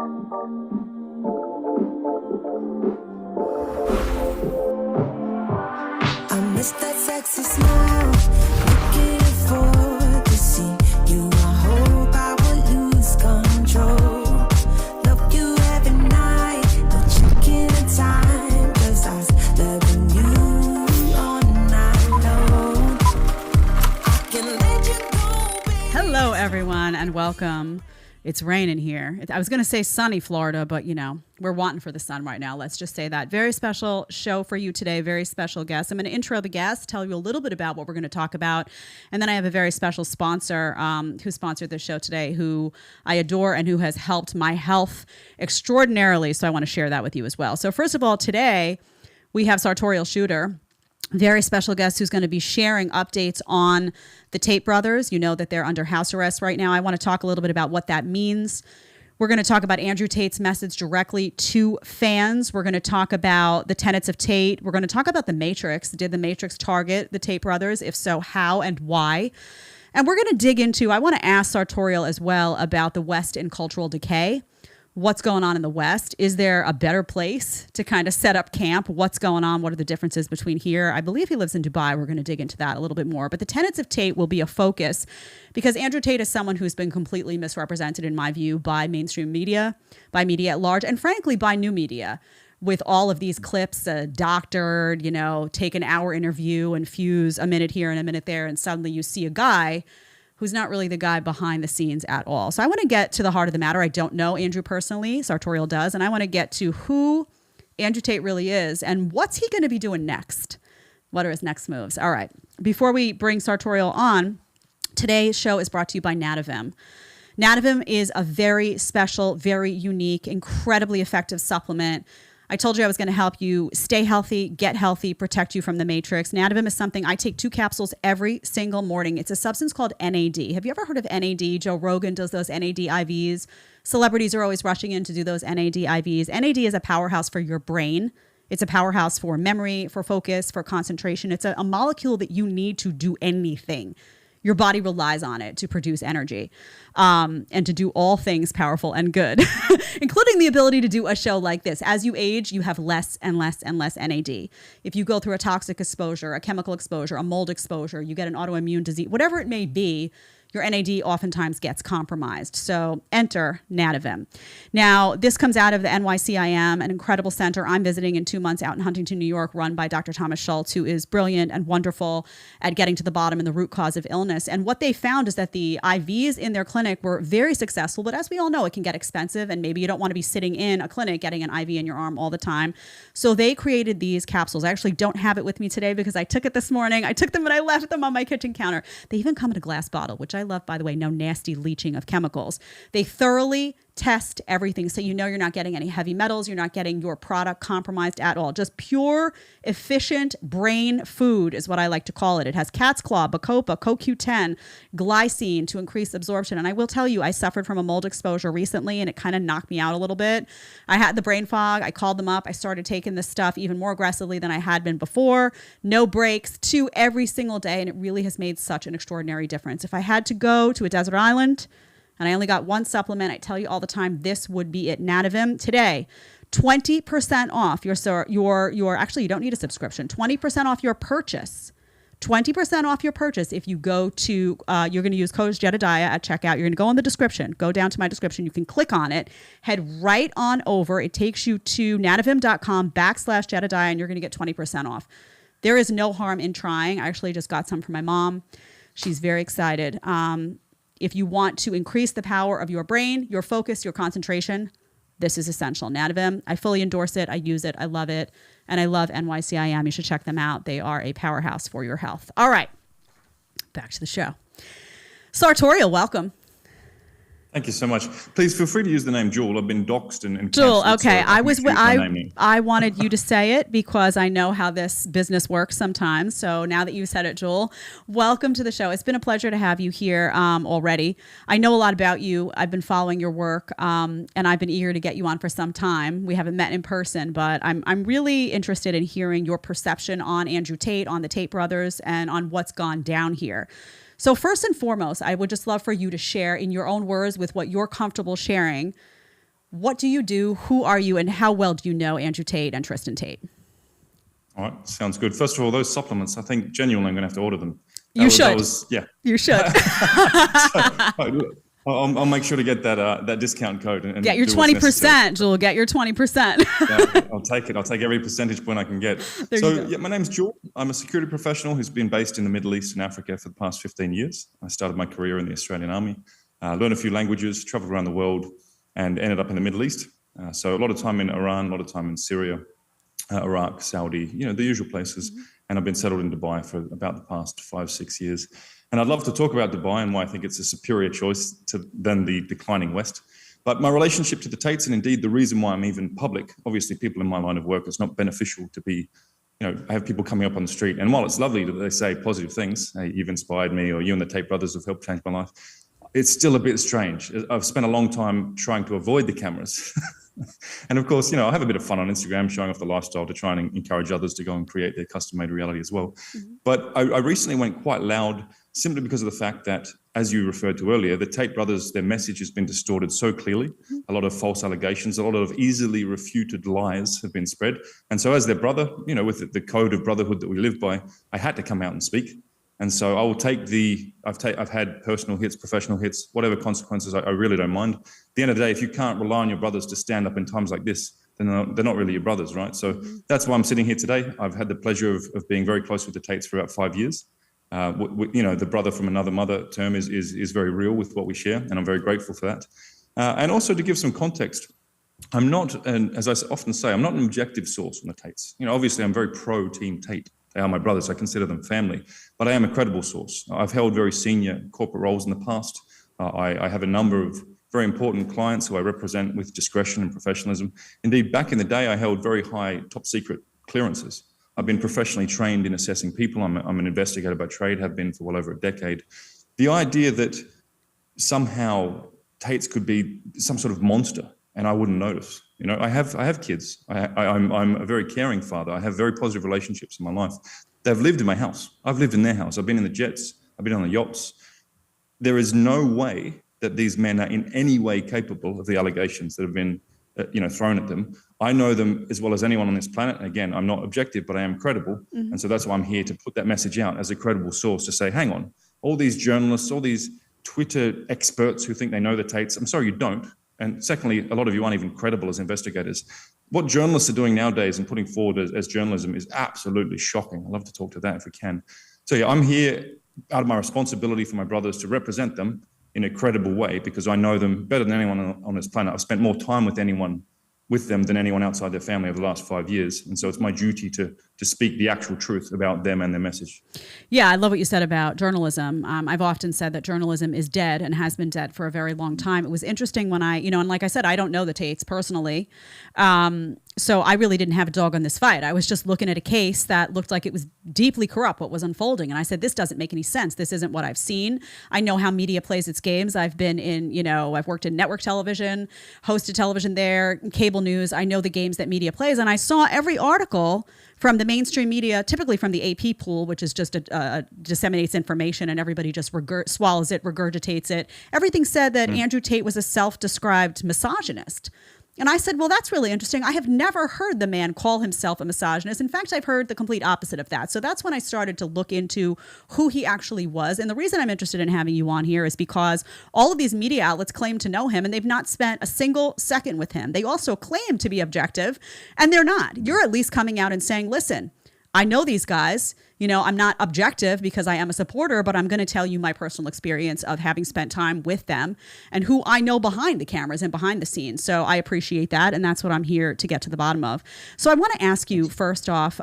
I miss that sexy smile, looking forward to see you. I hope I will lose control. Love you every night, but checking the time, 'cause I was loving you all night long. I can let you go, baby. Hello, everyone, and welcome. It's raining here. I was going to say sunny Florida, but you know, we're wanting for the sun right now. Let's just say that. Very special show for you today. Very special guest. I'm going to intro the guest, tell you a little bit about what we're going to talk about. And then I have a very special sponsor who sponsored this show today, who I adore and who has helped my health extraordinarily. So I want to share that with you as well. So first of all, today we have Sartorial Shooter. Very special guest who's going to be sharing updates on the Tate brothers. You know that they're under house arrest right now. I want to talk a little bit about what that means. We're going to talk about Andrew Tate's message directly to fans. We're going to talk about the tenets of Tate. We're going to talk about the Matrix. Did the Matrix target the Tate brothers? If so, how and why? And we're going to dig into, I want to ask Sartorial as well about the West and cultural decay. What's going on in the West? Is there a better place to kind of set up camp? What's going on? What are the differences between here? I believe he lives in Dubai. We're going to dig into that a little bit more. But the tenets of Tate will be a focus because Andrew Tate is someone who's been completely misrepresented, in my view, by mainstream media, by media at large, and frankly, by new media. With all of these clips, doctored, you know, take an hour interview and fuse a minute here and a minute there, and suddenly you see a guy who's not really the guy behind the scenes at all. So I want to get to the heart of the matter. I don't know Andrew personally, Sartorial does, and I want to get to who Andrew Tate really is and what's he going to be doing next. What are his next moves? All right. Before we bring Sartorial on, today's show is brought to you by Nadovim. Nadovim is a very special, very unique, incredibly effective supplement. I told you I was going to help you stay healthy, get healthy, protect you from the matrix. Nadovim is something I take 2 capsules every single morning. It's a substance called NAD. Have you ever heard of NAD? Joe Rogan does those NAD IVs. Celebrities are always rushing in to do those NAD IVs. NAD is a powerhouse for your brain. It's a powerhouse for memory, for focus, for concentration. It's a molecule that you need to do anything. Your body relies on it to produce energy and to do all things powerful and good, including the ability to do a show like this. As you age, you have less and less and less NAD. If you go through a toxic exposure, a chemical exposure, a mold exposure, you get an autoimmune disease, whatever it may be, your NAD oftentimes gets compromised. So enter Nadovim. Now, this comes out of the NYCIM, an incredible center I'm visiting in 2 months out in Huntington, New York, run by Dr. Thomas Schultz, who is brilliant and wonderful at getting to the bottom and the root cause of illness. And what they found is that the IVs in their clinic were very successful, but as we all know, it can get expensive, and maybe you don't want to be sitting in a clinic getting an IV in your arm all the time. So they created these capsules. I actually don't have it with me today because I took it this morning. I took them and I left them on my kitchen counter. They even come in a glass bottle, which I love, by the way. No nasty leaching of chemicals. They thoroughly test everything, so you know you're not getting any heavy metals, you're not getting your product compromised at all. Just pure, efficient brain food is what I like to call it. It has cat's claw, bacopa, CoQ10, glycine to increase absorption. And I will tell you, I suffered from a mold exposure recently, and it kind of knocked me out a little bit. I had the brain fog. I called them up. I started taking this stuff even more aggressively than I had been before. No breaks, 2 every single day, and it really has made such an extraordinary difference. If I had to go to a desert island and I only got 1 supplement, I tell you all the time, this would be it. Nadovim today, 20% off your actually, you don't need a subscription, 20% off your purchase. 20% off your purchase if you go to, you're going to use code Jedediah at checkout. You're going to go in the description, go down to my description. You can click on it, head right on over. It takes you to nadovim.com/Jedediah, and you're going to get 20% off. There is no harm in trying. I actually just got some for my mom. She's very excited. If you want to increase the power of your brain, your focus, your concentration, this is essential. Nadovim, I fully endorse it. I use it. I love it. And I love NYCIM. You should check them out. They are a powerhouse for your health. All right. Back to the show. Sartorial, welcome. Thank you so much. Please feel free to use the name Jewel. I've been doxxed and Jewel, cancelled, okay. So I wanted you to say it because I know how this business works sometimes. So now that you said it, Jewel, welcome to the show. It's been a pleasure to have you here already. I know a lot about you. I've been following your work and I've been eager to get you on for some time. We haven't met in person, but I'm really interested in hearing your perception on Andrew Tate, on the Tate brothers, and on what's gone down here. So first and foremost, I would just love for you to share in your own words with what you're comfortable sharing. What do you do? Who are you? And how well do you know Andrew Tate and Tristan Tate? All right, sounds good. First of all, those supplements, I think genuinely I'm going to have to order them. You should. You should. I'll make sure to get that discount code. And get your 20%, Jewel. Get your 20%. Yeah, I'll take it. I'll take every percentage point I can get. My name's Jewel. I'm a security professional who's been based in the Middle East and Africa for the past 15 years. I started my career in the Australian Army, learned a few languages, traveled around the world, and ended up in the Middle East. So a lot of time in Iran, a lot of time in Syria, Iraq, Saudi, the usual places. Mm-hmm. And I've been settled in Dubai for about the past 5-6 years. And I'd love to talk about Dubai and why I think it's a superior choice than the declining West. But my relationship to the Tates, and indeed the reason why I'm even public, obviously people in my line of work, it's not beneficial to be, I have people coming up on the street. And while it's lovely that they say positive things, hey, you've inspired me, or you and the Tate brothers have helped change my life, it's still a bit strange. I've spent a long time trying to avoid the cameras. And of course, I have a bit of fun on Instagram showing off the lifestyle to try and encourage others to go and create their custom-made reality as well. Mm-hmm. But I recently went quite loud simply because of the fact that, as you referred to earlier, the Tate brothers, their message has been distorted so clearly. Mm-hmm. A lot of false allegations, a lot of easily refuted lies have been spread. And so as their brother, with the code of brotherhood that we live by, I had to come out and speak. And so I will take I've had personal hits, professional hits, whatever consequences, I really don't mind. At the end of the day, if you can't rely on your brothers to stand up in times like this, then they're not really your brothers, right? So that's why I'm sitting here today. I've had the pleasure of being very close with the Tates for about 5 years. The brother from another mother term is very real with what we share, and I'm very grateful for that. And also to give some context, I'm not, and as I often say, I'm not an objective source on the Tates. Obviously I'm very pro Team Tate. They are my brothers. I consider them family, but I am a credible source. I've held very senior corporate roles in the past. I have a number of very important clients who I represent with discretion and professionalism. Indeed, back in the day, I held very high top secret clearances. I've been professionally trained in assessing people. I'm an investigator by trade, have been for well over a decade. The idea that somehow Tates could be some sort of monster and I wouldn't notice. I have kids. I'm a very caring father. I have very positive relationships in my life. They've lived in my house. I've lived in their house. I've been in the jets. I've been on the yachts. There is no way that these men are in any way capable of the allegations that have been, thrown at them. I know them as well as anyone on this planet. And again, I'm not objective, but I am credible. Mm-hmm. And so that's why I'm here to put that message out as a credible source to say, hang on, all these journalists, all these Twitter experts who think they know the Tates, I'm sorry, you don't. And secondly, a lot of you aren't even credible as investigators. What journalists are doing nowadays and putting forward as journalism is absolutely shocking. I'd love to talk to that if we can. So I'm here out of my responsibility for my brothers to represent them in a credible way because I know them better than anyone on this planet. I've spent more time with them than anyone outside their family over the last 5 years. And so it's my duty to speak the actual truth about them and their message. Yeah, I love what you said about journalism. I've often said that journalism is dead and has been dead for a very long time. It was interesting when and like I said, I don't know the Tates personally. So I really didn't have a dog on this fight. I was just looking at a case that looked like it was deeply corrupt, what was unfolding. And I said, this doesn't make any sense. This isn't what I've seen. I know how media plays its games. I've been in, I've worked in network television, hosted television there, cable news. I know the games that media plays. And I saw every article from the mainstream media, typically from the AP pool, which is just disseminates information and everybody just swallows it, regurgitates it. Everything said that Andrew Tate was a self-described misogynist. And I said, well, that's really interesting. I have never heard the man call himself a misogynist. In fact, I've heard the complete opposite of that. So that's when I started to look into who he actually was. And the reason I'm interested in having you on here is because all of these media outlets claim to know him and they've not spent a single second with him. They also claim to be objective and they're not. You're at least coming out and saying, listen, I know these guys, I'm not objective because I am a supporter, but I'm going to tell you my personal experience of having spent time with them and who I know behind the cameras and behind the scenes. So I appreciate that. And that's what I'm here to get to the bottom of. So I want to ask you first off,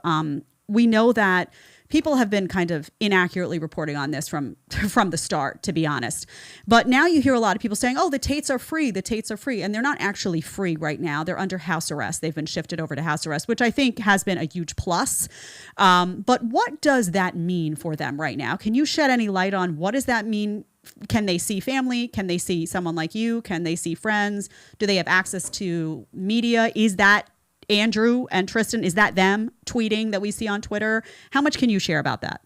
we know that people have been kind of inaccurately reporting on this from the start, to be honest. But now you hear a lot of people saying, oh, the Tates are free, the Tates are free. And they're not actually free right now. They're under house arrest. They've been shifted over to house arrest, which I think has been a huge plus. But what does that mean for them right now? Can you shed any light on what does that mean? Can they see family? Can they see someone like you? Can they see friends? Do they have access to media? Is that Andrew and Tristan, is that them tweeting that we see on Twitter? How much can you share about that?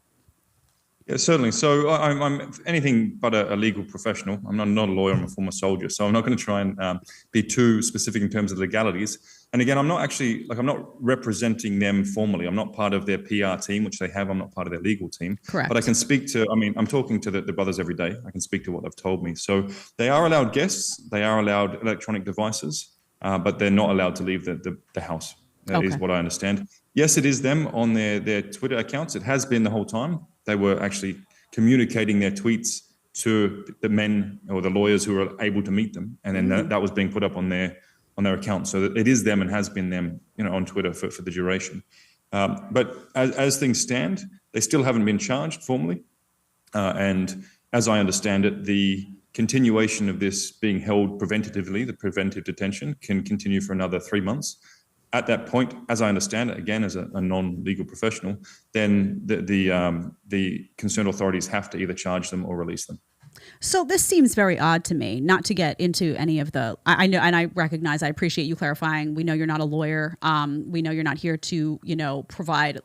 Yeah, certainly. So I'm anything but a legal professional. I'm not a lawyer. I'm a former soldier. So I'm not going to try and be too specific in terms of legalities. And again, I'm not representing them formally. I'm not part of their PR team, which they have. I'm not part of their legal team. Correct. But I can speak to, I'm talking to the brothers every day. I can speak to what they've told me. So they are allowed guests. They are allowed electronic devices, but they're not allowed to leave the house. That is what I understand. Yes, it is them on their Twitter accounts. It has been the whole time. They were actually communicating their tweets to the men or the lawyers who were able to meet them, and then that was being put up on their account. So it is them and has been them, on Twitter for the duration. But as things stand, they still haven't been charged formally. And as I understand it, the continuation of this being held preventatively, the preventive detention, can continue for another 3 months. At that point, as I understand it, again, as a non-legal professional, then the concerned authorities have to either charge them or release them. So this seems very odd to me, not to get into any of the, I know, and I recognize, I appreciate you clarifying. We know you're not a lawyer. We know you're not here to, provide,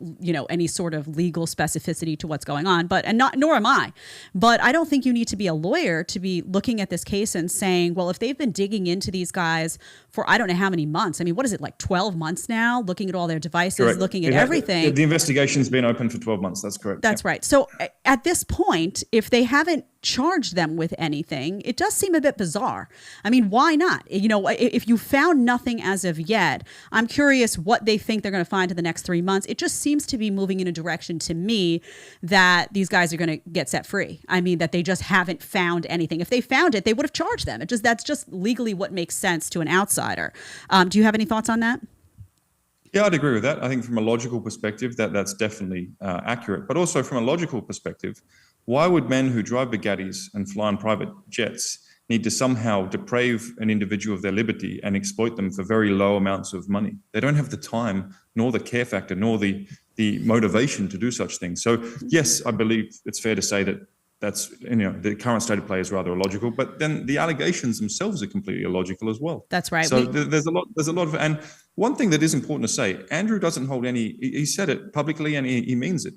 any sort of legal specificity to what's going on, nor am I. But I don't think you need to be a lawyer to be looking at this case and saying, well, if they've been digging into these guys for I don't know how many months. I mean, what is it, like 12 months now, looking at all their devices, correct. Looking at everything. The investigation's been open for 12 months. That's correct. That's right. So at this point, if they haven't charged them with anything, it does seem a bit bizarre. I mean, why not? If you found nothing as of yet, I'm curious what they think they're going to find in the next 3 months. It just seems to be moving in a direction to me that these guys are going to get set free. I mean, that they just haven't found anything. If they found it, they would have charged them. That's just legally what makes sense to an outsider. Do you have any thoughts on that? Yeah, I'd agree with that. I think from a logical perspective, that's definitely accurate. But also from a logical perspective, why would men who drive Bugattis and fly on private jets need to somehow deprave an individual of their liberty and exploit them for very low amounts of money? They don't have the time, nor the care factor, nor the motivation to do such things. So yes, I believe it's fair to say that's the current state of play is rather illogical, but then the allegations themselves are completely illogical as well. That's right. So there's a lot of, and one thing that is important to say, Andrew doesn't hold any, he said it publicly and he means it.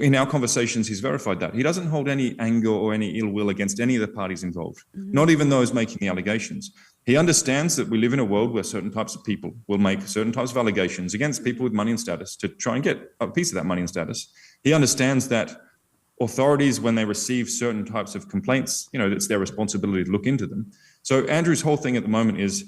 In our conversations, he's verified that. He doesn't hold any anger or any ill will against any of the parties involved, not even those making the allegations. He understands that we live in a world where certain types of people will make certain types of allegations against people with money and status to try and get a piece of that money and status. He understands that authorities, when they receive certain types of complaints, it's their responsibility to look into them. So Andrew's whole thing at the moment is,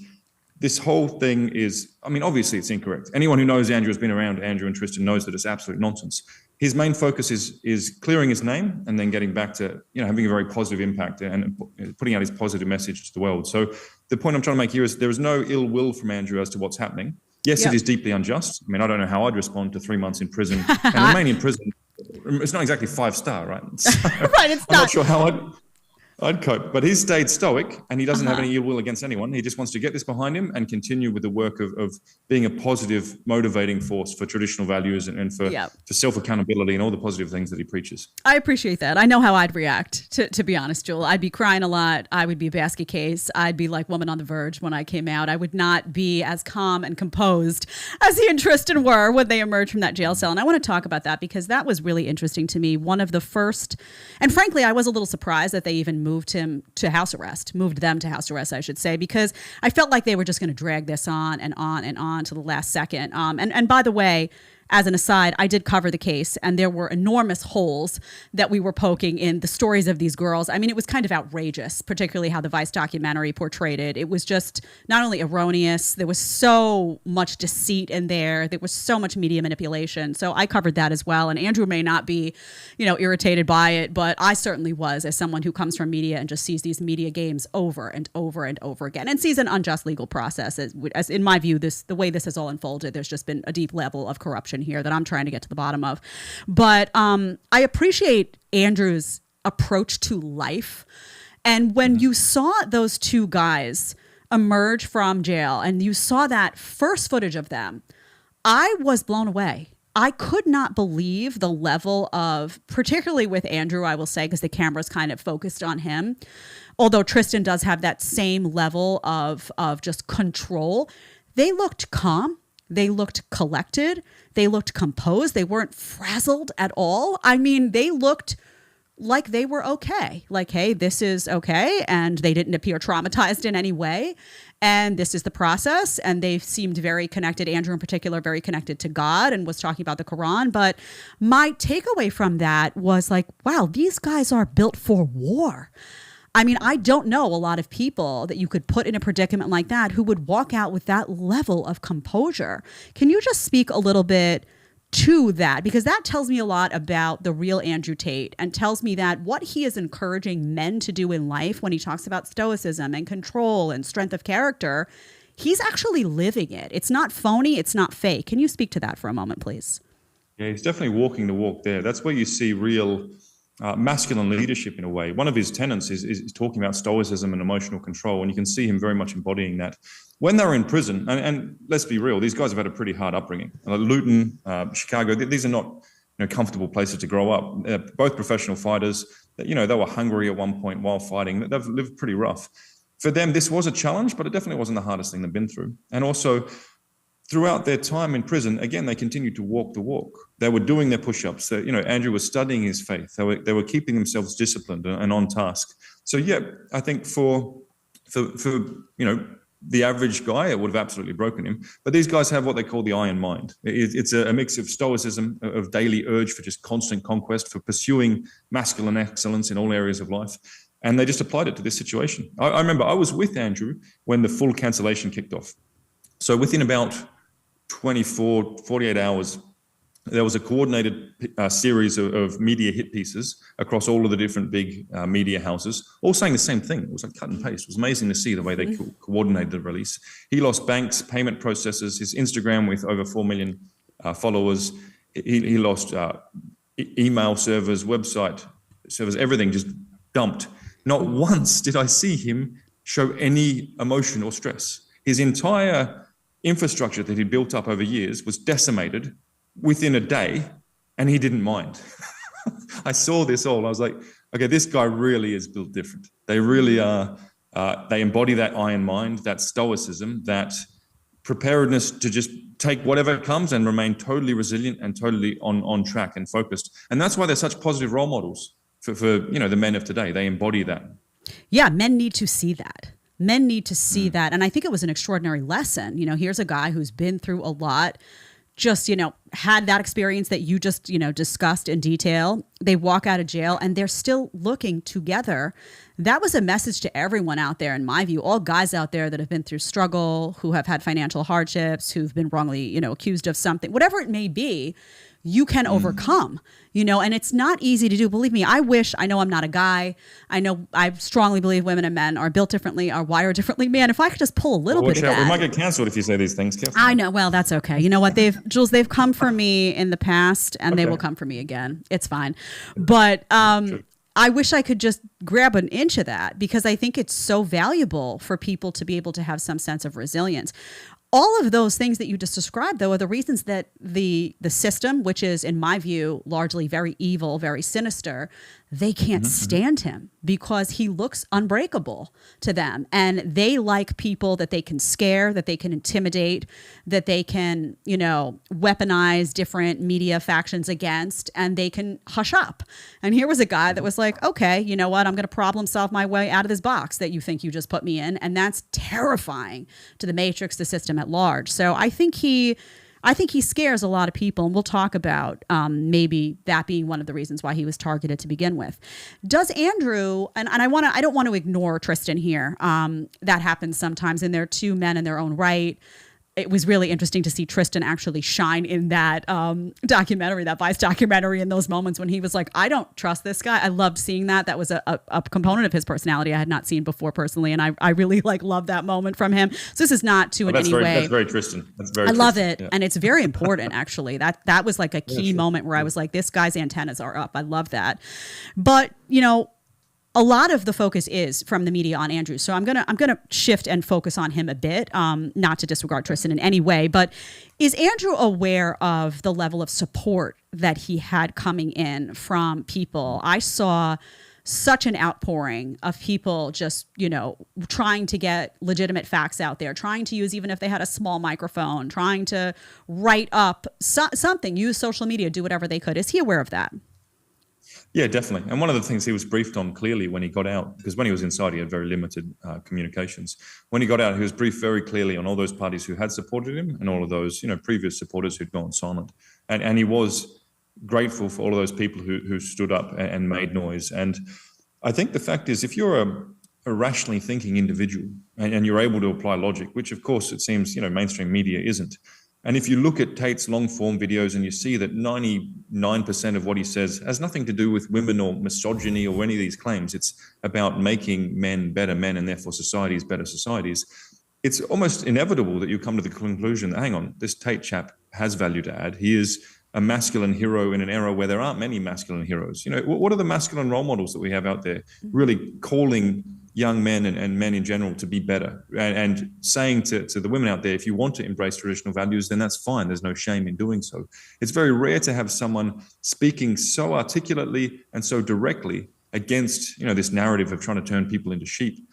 this whole thing is, obviously it's incorrect. Anyone who knows Andrew, has been around Andrew and Tristan, knows that it's absolute nonsense. His main focus is clearing his name and then getting back to, having a very positive impact and putting out his positive message to the world. So the point I'm trying to make here is there is no ill will from Andrew as to what's happening. Yes, It is deeply unjust. I don't know how I'd respond to 3 months in prison and remain in prison. It's not exactly 5-star, right? So right, it's not. I'm not sure how I'd cope, but he's stayed stoic and he doesn't have any ill will against anyone. He just wants to get this behind him and continue with the work of being a positive, motivating force for traditional values and for self-accountability and all the positive things that he preaches. I appreciate that. I know how I'd react, to be honest, Joel. I'd be crying a lot. I would be a basket case. I'd be like Woman on the Verge when I came out. I would not be as calm and composed as he and Tristan were when they emerged from that jail cell. And I want to talk about that because that was really interesting to me. One of the first, and frankly, I was a little surprised that they even moved them to house arrest, I should say, because I felt like they were just going to drag this on and on and on to the last second. And by the way, as an aside, I did cover the case and there were enormous holes that we were poking in the stories of these girls. It was kind of outrageous, particularly how the Vice documentary portrayed it. It was just not only erroneous, there was so much deceit in there. There was so much media manipulation. So I covered that as well. And Andrew may not be, irritated by it, but I certainly was, as someone who comes from media and just sees these media games over and over and over again and sees an unjust legal process. As in my view, the way this has all unfolded, there's just been a deep level of corruption here that I'm trying to get to the bottom of. But I appreciate Andrew's approach to life. And when you saw those two guys emerge from jail and you saw that first footage of them, I was blown away. I could not believe the level of, particularly with Andrew, I will say, because the camera's kind of focused on him, although Tristan does have that same level of just control. They looked calm. They looked collected. They looked composed. They weren't frazzled at all. I mean, they looked like they were okay. Like, hey, this is okay. And they didn't appear traumatized in any way. And this is the process. And they seemed very connected, Andrew in particular, very connected to God and was talking about the Quran. But my takeaway from that was like, wow, these guys are built for war. I mean, I don't know a lot of people that you could put in a predicament like that who would walk out with that level of composure. Can you just speak a little bit to that? Because that tells me a lot about the real Andrew Tate and tells me that what he is encouraging men to do in life when he talks about stoicism and control and strength of character, he's actually living it. It's not phony. It's not fake. Can you speak to that for a moment, please? Yeah, he's definitely walking the walk there. That's where you see real masculine leadership in a way. One of his tenets is talking about stoicism and emotional control, and you can see him very much embodying that. When they were in prison, and let's be real, these guys have had a pretty hard upbringing. Luton, Chicago, these are not comfortable places to grow up. They're both professional fighters. They were hungry at one point while fighting. They've lived pretty rough. For them, this was a challenge, but it definitely wasn't the hardest thing they've been through. And also, throughout their time in prison, again, they continued to walk the walk. They were doing their push-ups. Andrew was studying his faith. They were keeping themselves disciplined and on task. So yeah, I think for the average guy, it would have absolutely broken him. But these guys have what they call the iron mind. It's a mix of stoicism, of daily urge for just constant conquest, for pursuing masculine excellence in all areas of life. And they just applied it to this situation. I remember I was with Andrew when the full cancellation kicked off. So within about 48 hours, there was a coordinated series of media hit pieces across all of the different big media houses, all saying the same thing. It was like cut and paste. It was amazing to see the way they coordinated the release. He lost banks, payment processors, his Instagram with over 4 million followers. He lost email servers, website servers, everything just dumped. Not once did I see him show any emotion or stress. His entire infrastructure that he built up over years was decimated within a day, and he didn't mind. I saw this all. I was like, okay, this guy really is built different. They really are. They embody that iron mind, that stoicism, that preparedness to just take whatever comes and remain totally resilient and totally on track and focused. And that's why they're such positive role models for the men of today. They embody that. Yeah, men need to see that. Men need to see that. And I think it was an extraordinary lesson. Here's a guy who's been through a lot, just, had that experience that you just, discussed in detail. They walk out of jail and they're still looking together. That was a message to everyone out there, in my view, all guys out there that have been through struggle, who have had financial hardships, who've been wrongly, accused of something, whatever it may be. You can overcome, and it's not easy to do. Believe me, I know I'm not a guy. I strongly believe women and men are built differently, are wired differently. Man, if I could just pull a little bit of that. We might get canceled if you say these things. Careful. I know. Well, that's okay. You know what? They've come for me in the past and they will come for me again. It's fine. But, I wish I could just grab an inch of that, because I think it's so valuable for people to be able to have some sense of resilience. All of those things that you just described, though, are the reasons that the system, which is, in my view, largely very evil, very sinister, they can't stand him, because he looks unbreakable to them. And they like people that they can scare, that they can intimidate, that they can, weaponize different media factions against, and they can hush up. And here was a guy that was like, okay, you know what? I'm going to problem solve my way out of this box that you think you just put me in. And that's terrifying to the matrix, the system at large. So I think he scares a lot of people, and we'll talk about maybe that being one of the reasons why he was targeted to begin with. Does Andrew, and I don't want to ignore Tristan here. That happens sometimes, and they're two men in their own right. It was really interesting to see Tristan actually shine in that documentary, that Vice documentary, in those moments when he was like, I don't trust this guy. I loved seeing that. That was a component of his personality I had not seen before personally. And I really loved that moment from him. So this is not to in any way. That's very Tristan. I love it. Yeah. And it's very important, actually. That was like a key moment where I was like, this guy's antennas are up. I love that. But, a lot of the focus is from the media on Andrew. So I'm gonna shift and focus on him a bit, not to disregard Tristan in any way, but is Andrew aware of the level of support that he had coming in from people? I saw such an outpouring of people just, trying to get legitimate facts out there, trying to use, even if they had a small microphone, trying to write up something, use social media, do whatever they could. Is he aware of that? Yeah, definitely. And one of the things he was briefed on clearly when he got out, because when he was inside, he had very limited communications. When he got out, he was briefed very clearly on all those parties who had supported him and all of those, previous supporters who'd gone silent. And he was grateful for all of those people who stood up and made noise. And I think the fact is, if you're a rationally thinking individual and you're able to apply logic, which of course it seems, mainstream media isn't, and if you look at Tate's long form videos and you see that 99% of what he says has nothing to do with women or misogyny or any of these claims, it's about making men better men and therefore societies better societies, it's almost inevitable that you come to the conclusion that, hang on, this Tate chap has value to add. He is a masculine hero in an era where there aren't many masculine heroes. What are the masculine role models that we have out there really calling young men and men in general to be better and saying to the women out there, if you want to embrace traditional values, then that's fine. There's no shame in doing so. It's very rare to have someone speaking so articulately and so directly against, this narrative of trying to turn people into sheep.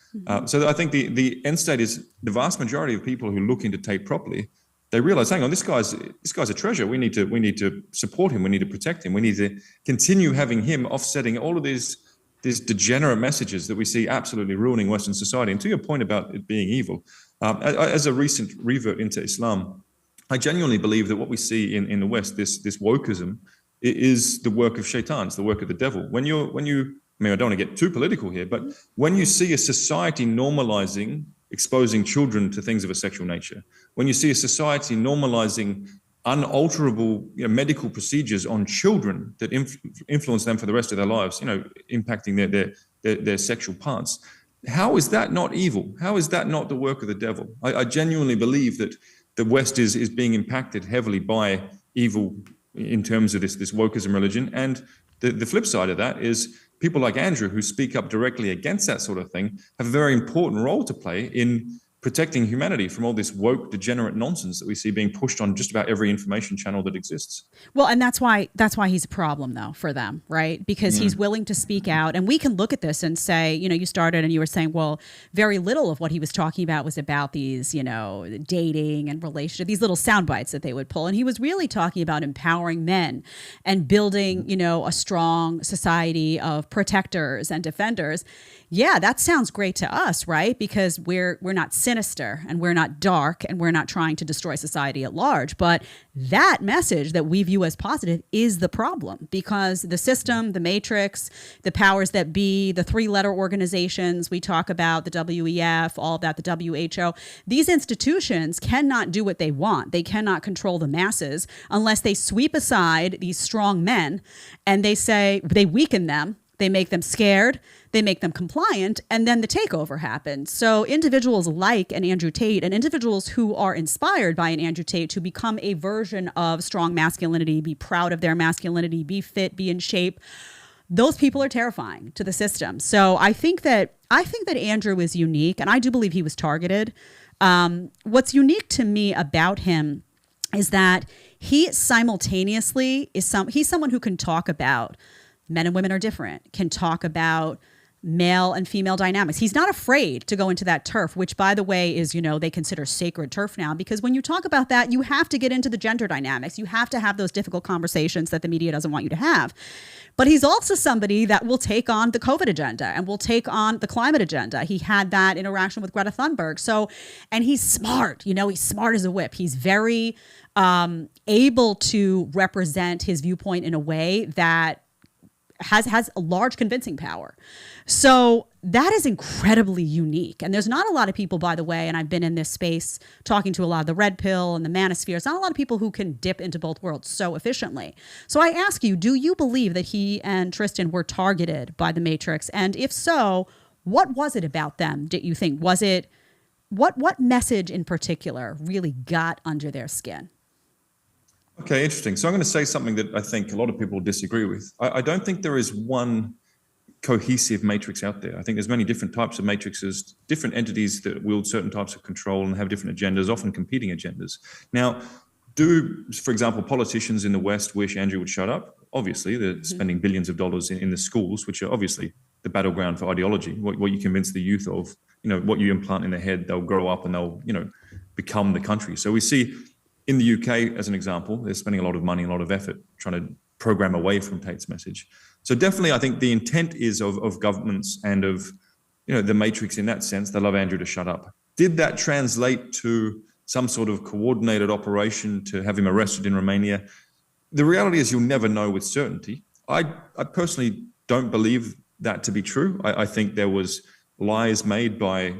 So I think the end state is the vast majority of people who look into Tate properly, they realize, hang on, this guy's a treasure. We need to support him. We need to protect him. We need to continue having him offsetting all of these degenerate messages that we see absolutely ruining Western society. And to your point about it being evil, as a recent revert into Islam, I genuinely believe that what we see in the West, this wokeism, is the work of shaitan, it's the work of the devil. When you, I don't want to get too political here, but when you see a society normalizing exposing children to things of a sexual nature, when you see a society normalizing unalterable medical procedures on children that influence them for the rest of their lives, impacting their sexual parts, how is that not evil? How is that not the work of the devil? I genuinely believe that the West is being impacted heavily by evil in terms of this wokeism religion. And the flip side of that is people like Andrew, who speak up directly against that sort of thing, have a very important role to play in protecting humanity from all this woke, degenerate nonsense that we see being pushed on just about every information channel that exists. Well, and that's why he's a problem, though, for them, right? Because he's willing to speak out. And we can look at this and say, you started and you were saying, well, very little of what he was talking about was about these, dating and relationship, these little sound bites that they would pull. And he was really talking about empowering men and building, a strong society of protectors and defenders. Yeah, that sounds great to us, right? Because we're not sinister and we're not dark and we're not trying to destroy society at large. But that message that we view as positive is the problem, because the system, the matrix, the powers that be, the three-letter organizations we talk about, the WEF, all of that, the WHO, these institutions cannot do what they want. They cannot control the masses unless they sweep aside these strong men and they weaken them. They make them scared, they make them compliant, and then the takeover happens. So individuals like an Andrew Tate and individuals who are inspired by an Andrew Tate to become a version of strong masculinity, be proud of their masculinity, be fit, be in shape, those people are terrifying to the system. So I think that Andrew is unique, and I do believe he was targeted. What's unique to me about him is that he simultaneously he's someone who can talk about men and women are different, can talk about male and female dynamics. He's not afraid to go into that turf, which, by the way, is, they consider sacred turf now, because when you talk about that, you have to get into the gender dynamics. You have to have those difficult conversations that the media doesn't want you to have. But he's also somebody that will take on the COVID agenda and will take on the climate agenda. He had that interaction with Greta Thunberg. So, and he's smart, he's smart as a whip. He's very able to represent his viewpoint in a way that has a large convincing power. So that is incredibly unique. And there's not a lot of people, by the way, and I've been in this space talking to a lot of the red pill and the manospheres, not a lot of people who can dip into both worlds so efficiently. So I ask you, do you believe that he and Tristan were targeted by the Matrix? And if so, what was it about them, did you think? Was it, what message in particular really got under their skin? Okay, interesting. So I'm going to say something that I think a lot of people disagree with. I don't think there is one cohesive matrix out there. I think there's many different types of matrices, different entities that wield certain types of control and have different agendas, often competing agendas. Now, do, for example, politicians in the West wish Andrew would shut up? Obviously, they're spending billions of dollars in the schools, which are obviously the battleground for ideology. What you convince the youth of, what you implant in their head, they'll grow up and they'll, become the country. So we see in the UK, as an example, they're spending a lot of money, a lot of effort trying to program away from Tate's message. So definitely, I think the intent is of governments and of, the matrix in that sense. They love Andrew to shut up. Did that translate to some sort of coordinated operation to have him arrested in Romania? The reality is you'll never know with certainty. I personally don't believe that to be true. I think there was lies made by,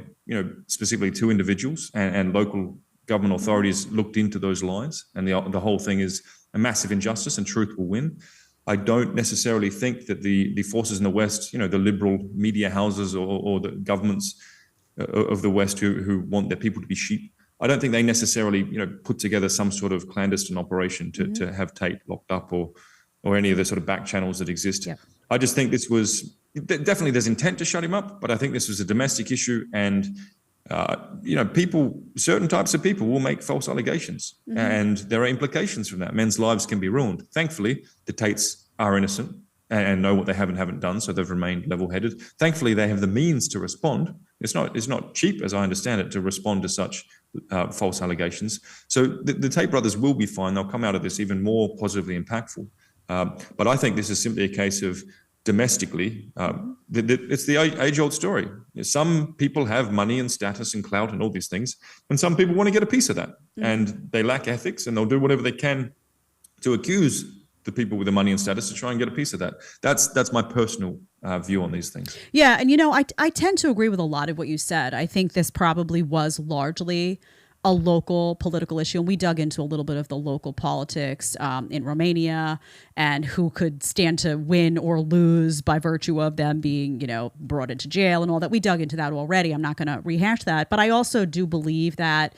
specifically two individuals, and local government authorities looked into those lies, and the whole thing is a massive injustice, and truth will win. I don't necessarily think that the forces in the West, the liberal media houses or the governments of the West who want their people to be sheep, I don't think they necessarily, put together some sort of clandestine operation to have Tate locked up or any of the sort of back channels that exist. Yep. I just think this was definitely, there's intent to shut him up, but I think this was a domestic issue, and certain types of people will make false allegations, and there are implications from that. Men's lives can be ruined. Thankfully, the Tates are innocent and know what they have and haven't done, so they've remained level-headed. Thankfully, they have the means to respond. It's not cheap, as I understand it, to respond to such false allegations. So the Tate brothers will be fine. They'll come out of this even more positively impactful. But I think this is simply a case of domestically, it's the age-old story. Some people have money and status and clout and all these things, and some people want to get a piece of that, and they lack ethics, and they'll do whatever they can to accuse the people with the money and status to try and get a piece of that. That's my personal view on these things. Yeah, and I tend to agree with a lot of what you said. I think this probably was largely a local political issue, and we dug into a little bit of the local politics in Romania and who could stand to win or lose by virtue of them being, brought into jail and all that. We dug into that already. I'm not going to rehash that, but I also do believe that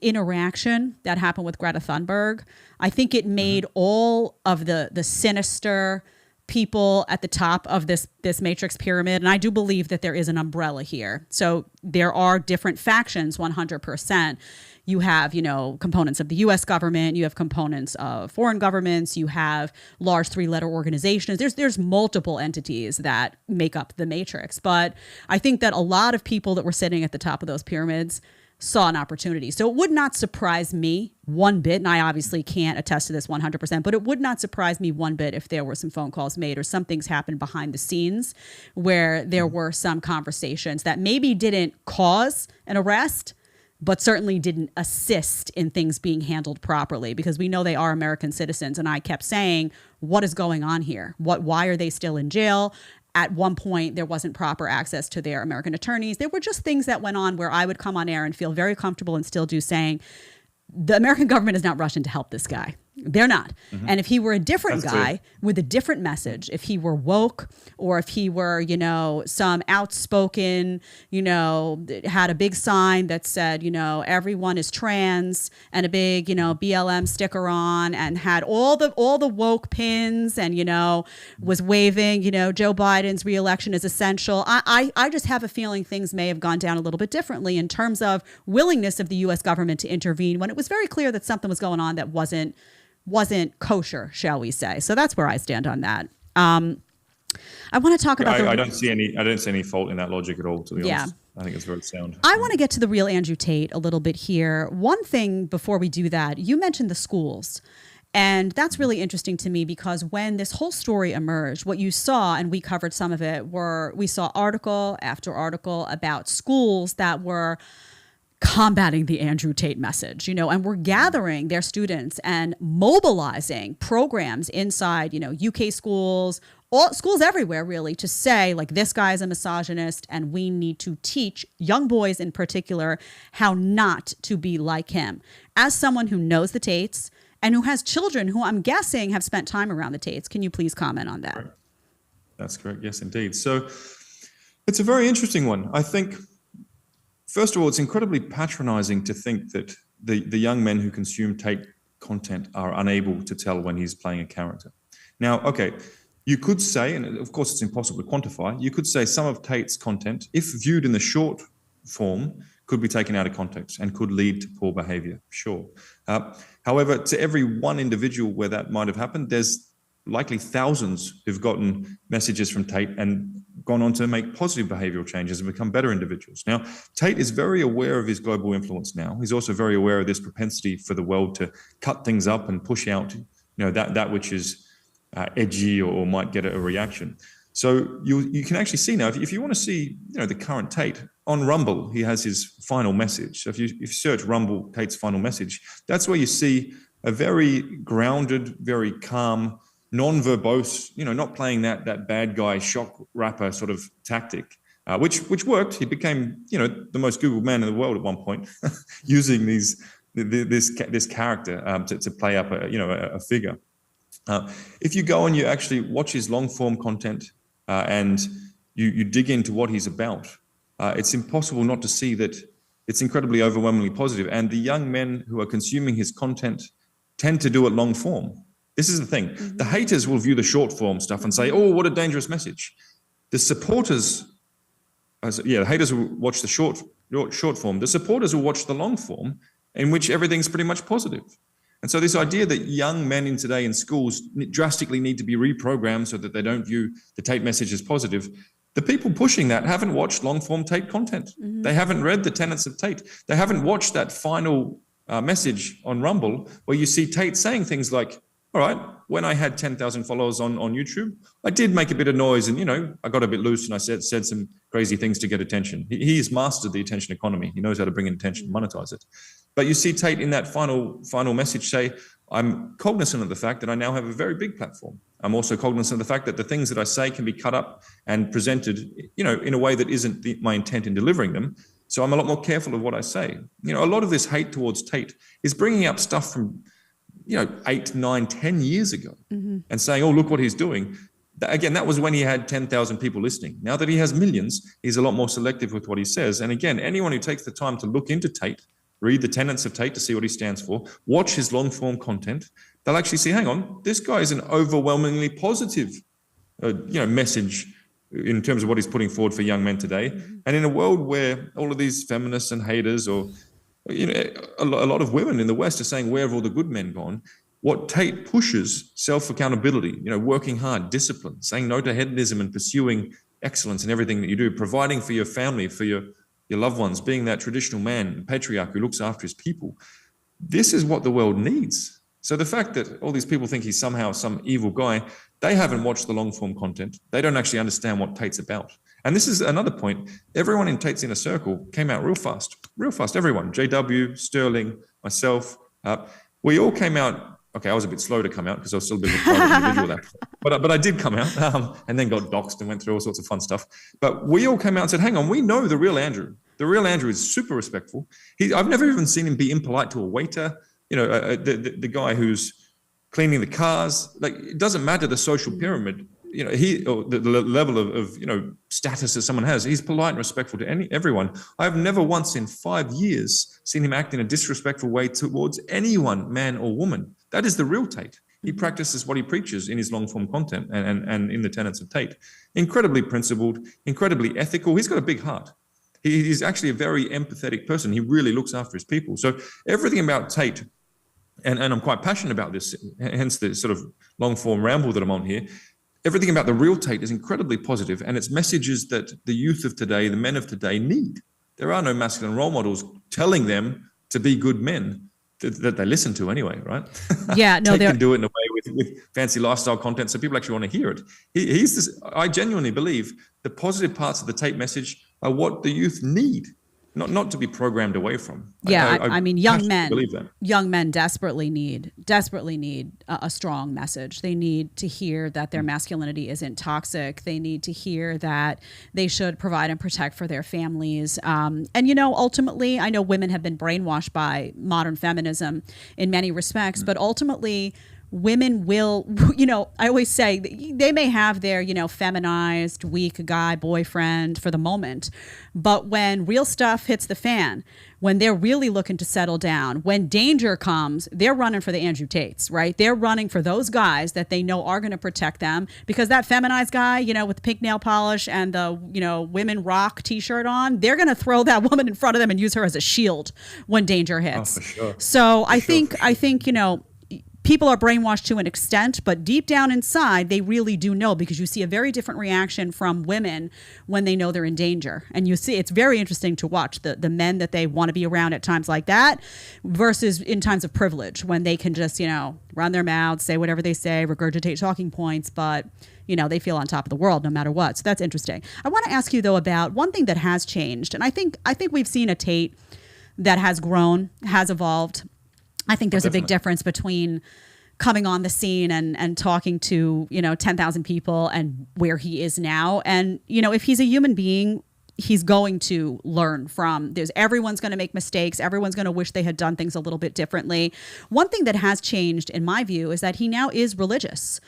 interaction that happened with Greta Thunberg, I think it made all of the sinister people at the top of this matrix pyramid, and I do believe that there is an umbrella here. So there are different factions, 100%. You have, components of the U.S. government, you have components of foreign governments, you have large three-letter organizations. There's multiple entities that make up the matrix. But I think that a lot of people that were sitting at the top of those pyramids saw an opportunity. So it would not surprise me one bit, and I obviously can't attest to this 100%, but it would not surprise me one bit if there were some phone calls made or some things happened behind the scenes where there were some conversations that maybe didn't cause an arrest, but certainly didn't assist in things being handled properly, because we know they are American citizens. And I kept saying, what is going on here? Why are they still in jail? At one point, there wasn't proper access to their American attorneys. There were just things that went on where I would come on air and feel very comfortable, and still do, saying, the American government is not rushing to help this guy. They're not. And if he were a different guy with a different message, if he were woke, or if he were, some outspoken, had a big sign that said, everyone is trans, and a big, BLM sticker on, and had all the woke pins, and, was waving, Joe Biden's reelection is essential. I just have a feeling things may have gone down a little bit differently in terms of willingness of the U.S. government to intervene when it was very clear that something was going on that wasn't kosher, shall we say. So that's where I stand on that. I want to talk about I don't see any fault in that logic at all, to be honest. I think it's very sound. I want to get to the real Andrew Tate a little bit here. One thing before we do that, you mentioned the schools. And that's really interesting to me, because when this whole story emerged, what you saw, and we covered some of it, we saw article after article about schools that were combating the Andrew Tate message, and we're gathering their students and mobilizing programs inside, UK schools, all schools everywhere, really, to say, like, this guy is a misogynist, and we need to teach young boys in particular how not to be like him. As someone who knows the Tates and who has children who I'm guessing have spent time around the Tates, can you please comment on that? Right. That's correct. Yes, indeed. So it's a very interesting one. I think, first of all, it's incredibly patronizing to think that the young men who consume Tate content are unable to tell when he's playing a character. Now, okay, you could say, and of course it's impossible to quantify, you could say some of Tate's content, if viewed in the short form, could be taken out of context and could lead to poor behavior, sure. However, to every one individual where that might have happened, there's likely thousands who've gotten messages from Tate and gone on to make positive behavioral changes and become better individuals. Now, Tate is very aware of his global influence now. He's also very aware of this propensity for the world to cut things up and push out, that which is edgy or might get a reaction. So you can actually see now, if you want to see, the current Tate, on Rumble, he has his final message. So if you search Rumble, Tate's final message, that's where you see a very grounded, very calm, non-verbose, not playing that bad guy shock rapper sort of tactic, which worked. He became, the most Googled man in the world at one point, using this character to play up a figure. If you go and you actually watch his long form content and you dig into what he's about, it's impossible not to see that it's incredibly overwhelmingly positive. And the young men who are consuming his content tend to do it long form. This is the thing. Mm-hmm. The haters will view the short form stuff and say, oh, what a dangerous message. The supporters, the haters will watch the short form. The supporters will watch the long form, in which everything's pretty much positive. And so this idea that young men in today in schools drastically need to be reprogrammed so that they don't view the Tate message as positive, the people pushing that haven't watched long-form Tate content. Mm-hmm. They haven't read the Tenets of Tate. They haven't watched that final message on Rumble where you see Tate saying things like, all right, when I had 10,000 followers on YouTube, I did make a bit of noise and, I got a bit loose and I said some crazy things to get attention. He's mastered the attention economy. He knows how to bring in attention and monetize it. But you see Tate in that final message say, I'm cognizant of the fact that I now have a very big platform. I'm also cognizant of the fact that the things that I say can be cut up and presented, in a way that isn't my intent in delivering them. So I'm a lot more careful of what I say. A lot of this hate towards Tate is bringing up stuff from, 8, 9, 10 years ago, mm-hmm. and saying, oh, look what he's doing. Again, that was when he had 10,000 people listening. Now that he has millions, he's a lot more selective with what he says. And again, anyone who takes the time to look into Tate, read the Tenets of Tate to see what he stands for, watch his long-form content, they'll actually see, hang on, this guy is an overwhelmingly positive, message in terms of what he's putting forward for young men today. Mm-hmm. And in a world where all of these feminists and haters or a lot of women in the West are saying, where have all the good men gone? What Tate pushes, self-accountability, working hard, discipline, saying no to hedonism and pursuing excellence in everything that you do, providing for your family, for your loved ones, being that traditional man, patriarch who looks after his people. This is what the world needs. So the fact that all these people think he's somehow some evil guy, they haven't watched the long-form content. They don't actually understand what Tate's about. And this is another point. Everyone in Tate's Inner Circle came out real fast, everyone. JW, Sterling, myself, we all came out. Okay, I was a bit slow to come out because I was still a bit of a private individual at that point. But I did come out and then got doxxed and went through all sorts of fun stuff. But we all came out and said, hang on, we know the real Andrew. The real Andrew is super respectful. I've never even seen him be impolite to a waiter. The guy who's cleaning the cars. Like, it doesn't matter the social pyramid. The level of status that someone has. He's polite and respectful to everyone. I've never once in 5 years seen him act in a disrespectful way towards anyone, man or woman. That is the real Tate. He practices what he preaches in his long-form content and in the Tenets of Tate. Incredibly principled, incredibly ethical. He's got a big heart. He's actually a very empathetic person. He really looks after his people. So everything about Tate, and I'm quite passionate about this, hence the sort of long-form ramble that I'm on here, everything about the real Tate is incredibly positive, and it's messages that the youth of today, the men of today need. There are no masculine role models telling them to be good men that they listen to anyway, right? Yeah, no, they can do it in a way with fancy lifestyle content, so people actually want to hear it. He's this. I genuinely believe the positive parts of the Tate message are what the youth need, not to be programmed away from. Yeah, I mean, young men desperately need a strong message. They need to hear that their masculinity isn't toxic. They need to hear that they should provide and protect for their families. And ultimately, I know women have been brainwashed by modern feminism in many respects, but ultimately, women will, I always say they may have their, feminized, weak guy boyfriend for the moment. But when real stuff hits the fan, when they're really looking to settle down, when danger comes, they're running for the Andrew Tates, right? They're running for those guys that they know are going to protect them, because that feminized guy, with the pink nail polish and the, women rock t-shirt on, they're going to throw that woman in front of them and use her as a shield when danger hits. Oh, for sure. So I think, people are brainwashed to an extent, but deep down inside, they really do know, because you see a very different reaction from women when they know they're in danger. And you see, it's very interesting to watch the men that they want to be around at times like that versus in times of privilege when they can just, run their mouths, say whatever they say, regurgitate talking points, but they feel on top of the world no matter what. So that's interesting. I want to ask you though about one thing that has changed. And I think we've seen a Tate that has grown, has evolved. I think there's a big difference between coming on the scene and talking to, 10,000 people and where he is now. And, if he's a human being, he's going to learn from everyone's going to make mistakes. Everyone's going to wish they had done things a little bit differently. One thing that has changed in my view is that he now is religious.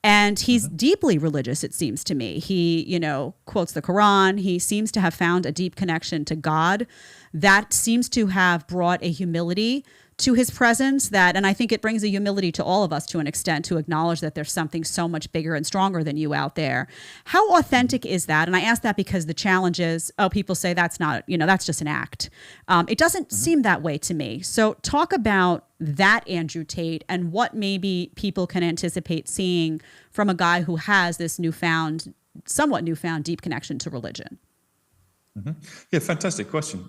And he's deeply religious, it seems to me. He, quotes the Quran. He seems to have found a deep connection to God that seems to have brought a humility to his presence and I think it brings a humility to all of us to an extent, to acknowledge that there's something so much bigger and stronger than you out there. How authentic is that? And I ask that because the challenge is, people say that's not, that's just an act. It doesn't seem that way to me. So talk about that Andrew Tate and what maybe people can anticipate seeing from a guy who has this somewhat newfound deep connection to religion. Yeah, fantastic question.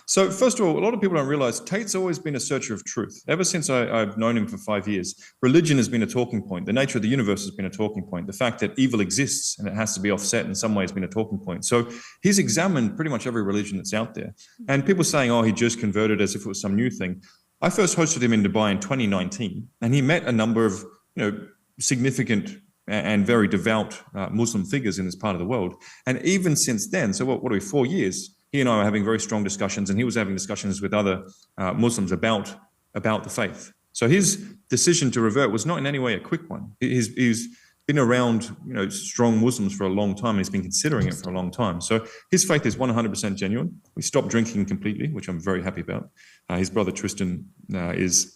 So first of all, a lot of people don't realize Tate's always been a searcher of truth. Ever since I've known him for 5 years, religion has been a talking point. The nature of the universe has been a talking point. The fact that evil exists and it has to be offset in some way has been a talking point. So he's examined pretty much every religion that's out there. And people saying, he just converted as if it was some new thing. I first hosted him in Dubai in 2019, and he met a number of significant and very devout Muslim figures in this part of the world. And even since then, so what are we, 4 years, he and I were having very strong discussions, and he was having discussions with other Muslims about the faith. So his decision to revert was not in any way a quick one. He's been around strong Muslims for a long time, and he's been considering it for a long time. So his faith is 100% genuine. We stopped drinking completely, which I'm very happy about. His brother Tristan is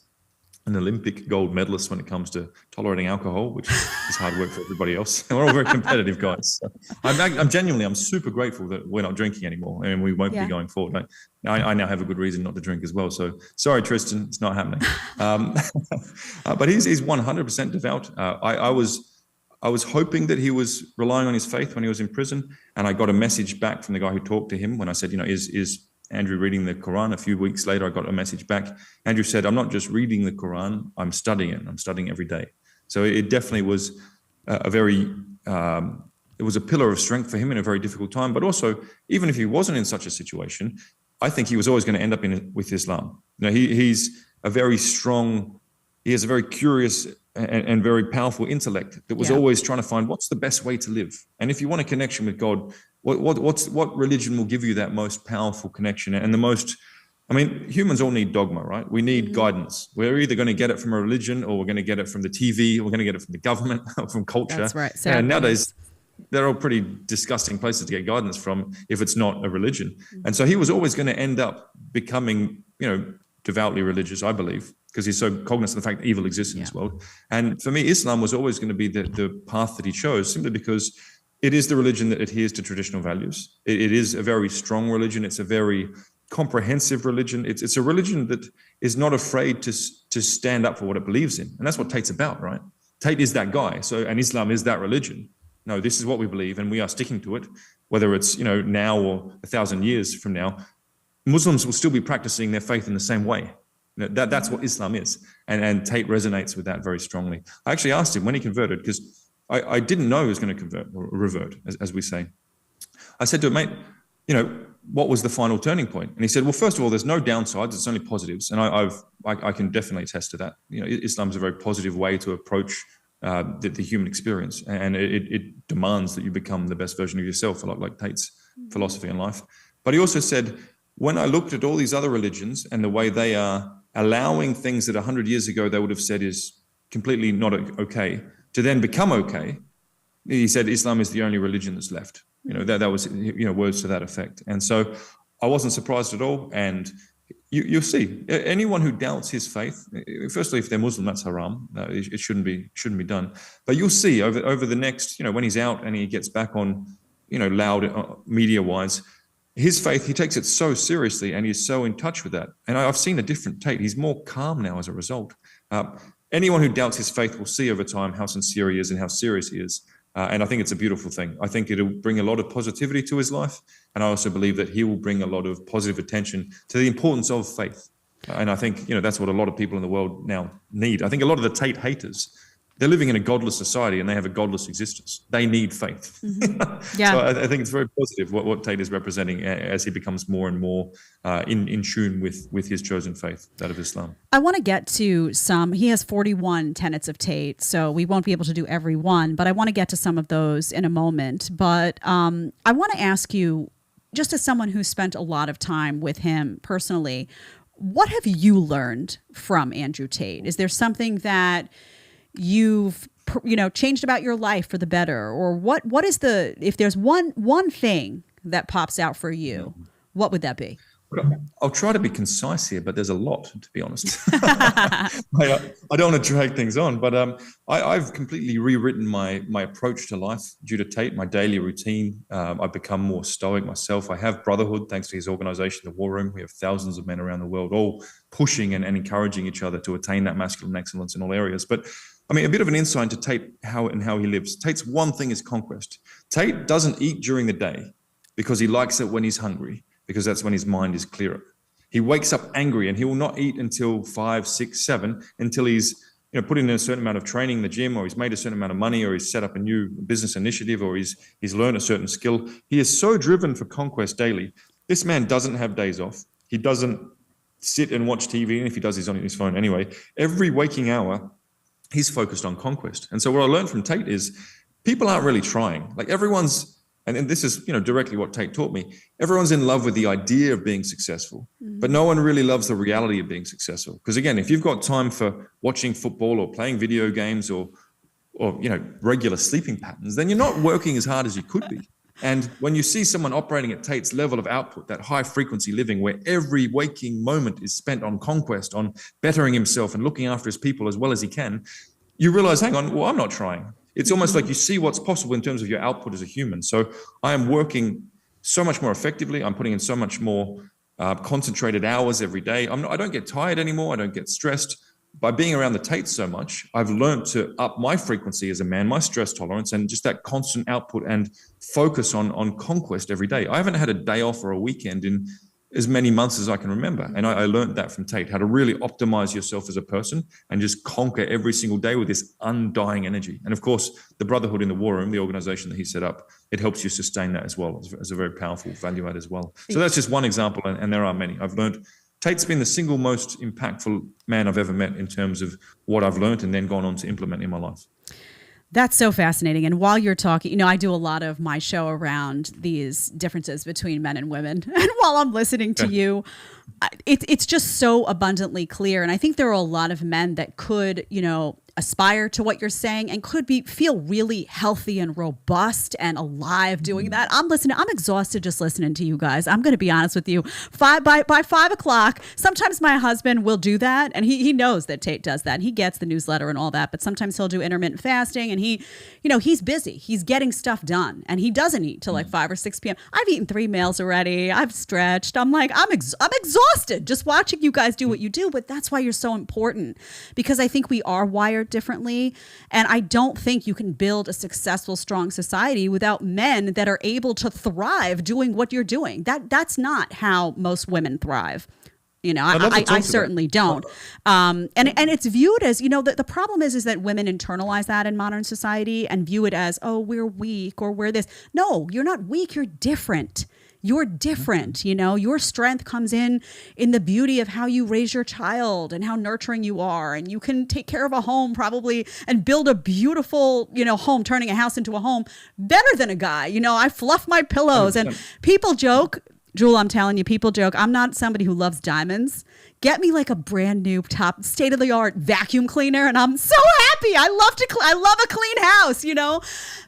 an Olympic gold medalist when it comes to tolerating alcohol, which is hard work for everybody else. And we're all very competitive guys. So I'm super grateful that we're not drinking anymore, and we won't be going forward. I now have a good reason not to drink as well. So sorry, Tristan, it's not happening. But he's 100% devout. I was hoping that he was relying on his faith when he was in prison, and I got a message back from the guy who talked to him when I said, is Andrew reading the Quran? A few weeks later, I got a message back. Andrew said, I'm not just reading the Quran, I'm studying it. I'm studying every day. So it definitely was it was a pillar of strength for him in a very difficult time. But also, even if he wasn't in such a situation, I think he was always going to end up with Islam. He's a very strong, he has a very curious and very powerful intellect that was always trying to find what's the best way to live. And if you want a connection with God, what religion will give you that most powerful connection and the most? Humans all need dogma, right? We need guidance. We're either going to get it from a religion, or we're going to get it from the TV, or we're going to get it from the government, or from culture. That's right. And nowadays, they're all pretty disgusting places to get guidance from if it's not a religion. And so he was always going to end up becoming, devoutly religious, I believe, because he's so cognizant of the fact that evil exists in this world. And for me, Islam was always going to be the path that he chose, simply because it is the religion that adheres to traditional values. It is a very strong religion. It's a very comprehensive religion. It's a religion that is not afraid to stand up for what it believes in. And that's what Tate's about, right? Tate is that guy. And Islam is that religion. No, this is what we believe, and we are sticking to it, whether it's, now or 1,000 years from now. Muslims will still be practicing their faith in the same way. That's what Islam is. And Tate resonates with that very strongly. I actually asked him when he converted, because I didn't know he was going to convert or revert, as we say. I said to him, mate, what was the final turning point? And he said, well, first of all, there's no downsides, it's only positives. And I can definitely attest to that. Islam is a very positive way to approach the human experience. And it demands that you become the best version of yourself, a lot like Tate's philosophy in life. But he also said, when I looked at all these other religions and the way they are allowing things that 100 years ago they would have said is completely not okay, to then become okay, he said Islam is the only religion that's left. That was words to that effect. And so I wasn't surprised at all. And you'll see anyone who doubts his faith. Firstly, if they're Muslim, that's haram. It shouldn't be done. But you'll see over the next, when he's out and he gets back on, loud media wise, his faith, he takes it so seriously and he's so in touch with that. And I've seen a different Tate. He's more calm now as a result. Anyone who doubts his faith will see over time how sincere he is and how serious he is. And I think it's a beautiful thing. I think it'll bring a lot of positivity to his life. And I also believe that he will bring a lot of positive attention to the importance of faith. And I think, that's what a lot of people in the world now need. I think a lot of the Tate haters, they're living in a godless society and they have a godless existence. They need faith. Mm-hmm. Yeah. So I think it's very positive what Tate is representing as he becomes more and more in tune with his chosen faith, that of Islam. I want to get to he has 41 tenets of Tate, so we won't be able to do every one, but I want to get to some of those in a moment. But I want to ask you, just as someone who spent a lot of time with him personally, what have you learned from Andrew Tate? Is there something that you've changed about your life for the better, or what is if there's one thing that pops out for you, what would that be? I'll try to be concise here, but there's a lot, to be honest. I don't want to drag things on, but I've completely rewritten my approach to life due to Tate, my daily routine. I've become more stoic myself. I have brotherhood thanks to his organization, the War Room. We have thousands of men around the world all pushing and encouraging each other to attain that masculine excellence in all areas. But a bit of an insight to Tate, how he lives. Tate's one thing is conquest. Tate doesn't eat during the day because he likes it when he's hungry, because that's when his mind is clearer. He wakes up angry and he will not eat until 5, 6, 7, until he's put in a certain amount of training in the gym, or he's made a certain amount of money, or he's set up a new business initiative, or he's learned a certain skill. He is so driven for conquest daily. This man doesn't have days off. He doesn't sit and watch TV, and if he does, he's on his phone anyway. Every waking hour, he's focused on conquest. And so what I learned from Tate is people aren't really trying. Like everyone's, and this is directly what Tate taught me, everyone's in love with the idea of being successful, but no one really loves the reality of being successful. Because again, if you've got time for watching football or playing video games or regular sleeping patterns, then you're not working as hard as you could be. And when you see someone operating at Tate's level of output, that high frequency living where every waking moment is spent on conquest, on bettering himself and looking after his people as well as he can, you realize, hang on, well, I'm not trying. It's almost like you see what's possible in terms of your output as a human. So I am working so much more effectively. I'm putting in so much more concentrated hours every day. I don't get tired anymore. I don't get stressed. By being around the Tates so much, I've learned to up my frequency as a man, my stress tolerance, and just that constant output and focus on conquest every day. I haven't had a day off or a weekend in as many months as I can remember. And I learned that from Tate, how to really optimize yourself as a person and just conquer every single day with this undying energy. And of course, the Brotherhood in the War Room, the organization that he set up, it helps you sustain that as well as a very powerful value add as well. So that's just one example, and there are many. I've learned Tate's been the single most impactful man I've ever met in terms of what I've learned and then gone on to implement in my life. That's so fascinating. And while you're talking, I do a lot of my show around these differences between men and women. And while I'm listening to you, it's just so abundantly clear. And I think there are a lot of men that could, aspire to what you're saying and could feel really healthy and robust and alive doing that. I'm exhausted just listening to you guys. I'm going to be honest with you. By 5 o'clock, sometimes my husband will do that, and he knows that Tate does that. And he gets the newsletter and all that, but sometimes he'll do intermittent fasting, and he's busy. He's getting stuff done, and he doesn't eat till like 5 or 6 p.m. I've eaten 3 meals already. I've stretched. I'm exhausted just watching you guys do what you do, but that's why you're so important, because I think we are wired differently. And I don't think you can build a successful, strong society without men that are able to thrive doing what you're doing. That's not how most women thrive. I certainly don't. And it's viewed as, the problem is that women internalize that in modern society and view it as, oh, we're weak or we're this. No, you're not weak. You're different. You're different. Your strength comes in the beauty of how you raise your child and how nurturing you are. And you can take care of a home probably and build a beautiful, home, turning a house into a home better than a guy. I fluff my pillows and people joke. Jewel, I'm telling you, people joke. I'm not somebody who loves diamonds. Get me like a brand new top state-of-the-art vacuum cleaner, and I'm so happy. I love a clean house,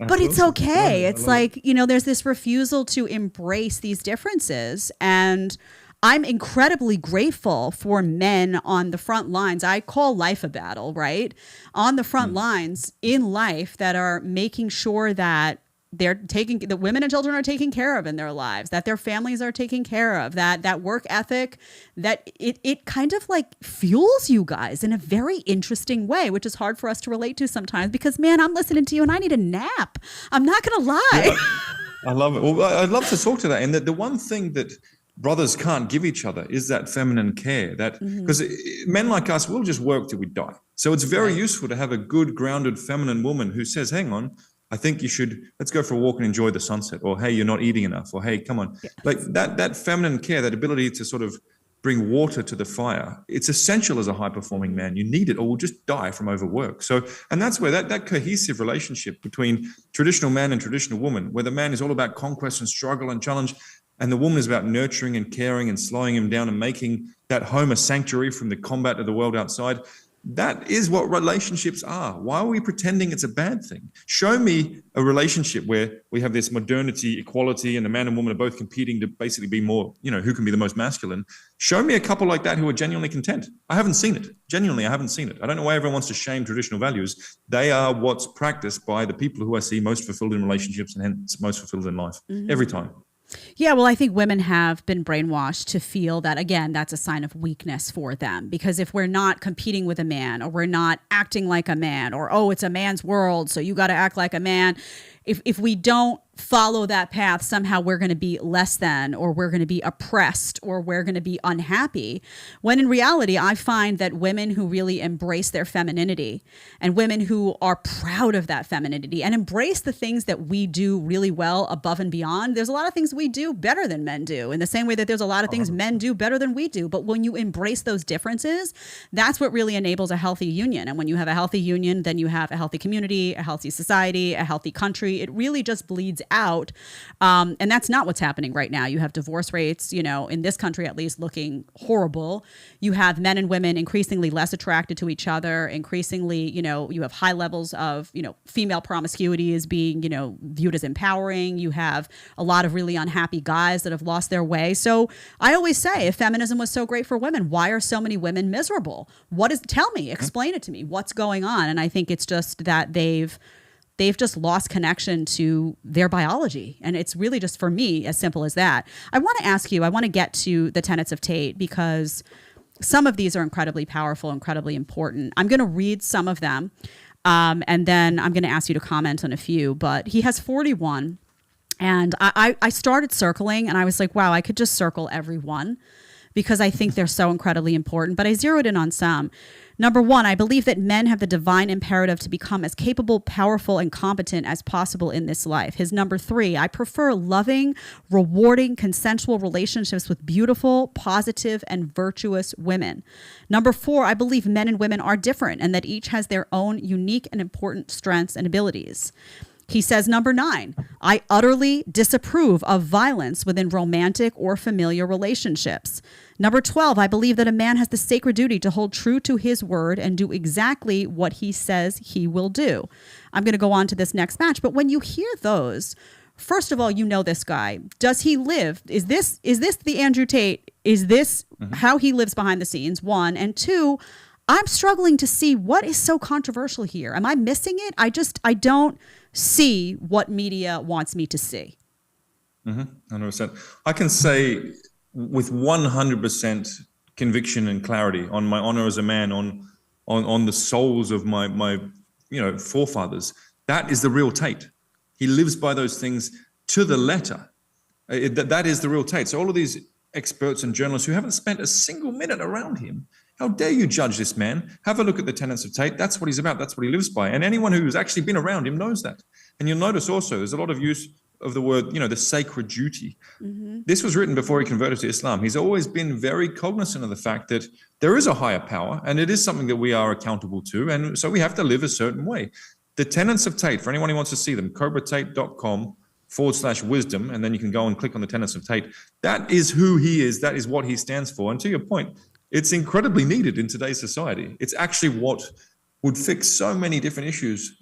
But it's okay. It's like, there's this refusal to embrace these differences. And I'm incredibly grateful for men on the front lines. I call life a battle, right? On the front lines in life that are making sure that the women and children are taken care of in their lives, that their families are taken care of, that work ethic, that it kind of like fuels you guys in a very interesting way, which is hard for us to relate to sometimes because, man, I'm listening to you and I need a nap. I'm not going to lie. Yeah, I love it. Well, I'd love to talk to that. And the one thing that brothers can't give each other is that feminine care, that because men like us will just work till we die. So it's very useful to have a good, grounded, feminine woman who says, hang on, I think let's go for a walk and enjoy the sunset, or, hey, you're not eating enough, or, hey, come on. Like that feminine care, that ability to sort of bring water to the fire, it's essential as a high-performing man. You need it or we'll just die from overwork. So, and that's where that cohesive relationship between traditional man and traditional woman, where the man is all about conquest and struggle and challenge, and the woman is about nurturing and caring and slowing him down and making that home a sanctuary from the combat of the world outside. That is what relationships are. Why are we pretending it's a bad thing? Show me a relationship where we have this modernity, equality, and the man and woman are both competing to basically be more, who can be the most masculine. Show me a couple like that who are genuinely content. I haven't seen it. Genuinely, I haven't seen it. I don't know why everyone wants to shame traditional values. They are what's practiced by the people who I see most fulfilled in relationships and hence most fulfilled in life every time. Yeah, well, I think women have been brainwashed to feel that, again, that's a sign of weakness for them. Because if we're not competing with a man, or we're not acting like a man, or, oh, it's a man's world, so you got to act like a man. If we don't follow that path, somehow we're going to be less than, or we're going to be oppressed, or we're going to be unhappy. When in reality, I find that women who really embrace their femininity, and women who are proud of that femininity and embrace the things that we do really well above and beyond, there's a lot of things we do better than men do, in the same way that there's a lot of things men do better than we do. But when you embrace those differences, that's what really enables a healthy union. And when you have a healthy union, then you have a healthy community, a healthy society, a healthy country. It really just bleeds out. And that's not what's happening right now. You have divorce rates, in this country at least, looking horrible. You have men and women increasingly less attracted to each other. Increasingly, you have high levels of, female promiscuity is being, viewed as empowering. You have a lot of really unhappy guys that have lost their way. So I always say, if feminism was so great for women, why are so many women miserable? Tell me, explain it to me. What's going on? And I think it's just that they've just lost connection to their biology. And it's really just, for me, as simple as that. I want to get to the Tenets of Tate, because some of these are incredibly powerful, incredibly important. I'm going to read some of them, and then I'm going to ask you to comment on a few. But he has 41, and I started circling, and I was like, wow, I could just circle every one, because I think they're so incredibly important. But I zeroed in on some. Number 1, I believe that men have the divine imperative to become as capable, powerful, and competent as possible in this life. His number 3, I prefer loving, rewarding, consensual relationships with beautiful, positive, and virtuous women. Number 4, I believe men and women are different and that each has their own unique and important strengths and abilities. He says, number 9, I utterly disapprove of violence within romantic or familiar relationships. Number 12, I believe that a man has the sacred duty to hold true to his word and do exactly what he says he will do. I'm going to go on to this next match. But when you hear those, first of all, this guy. Does he live? Is this the Andrew Tate? Is this how he lives behind the scenes? 1. And 2, I'm struggling to see what is so controversial here. Am I missing it? I don't see what media wants me to see. 100%. I can say with 100% conviction and clarity on my honor as a man, on the souls of my forefathers, that is the real Tate. He lives by those things to the letter. That is the real Tate. So all of these experts and journalists who haven't spent a single minute around him, how dare you judge this man? Have a look at the Tenets of Tate. That's what he's about. That's what he lives by. And anyone who's actually been around him knows that. And you'll notice also there's a lot of use of the word, the sacred duty. This was written before he converted to Islam. He's always been very cognizant of the fact that there is a higher power and it is something that we are accountable to. And so we have to live a certain way. The Tenets of Tate, for anyone who wants to see them, cobratate.com/wisdom. And then you can go and click on the Tenets of Tate. That is who he is. That is what he stands for. And to your point, it's incredibly needed in today's society. It's actually what would fix so many different issues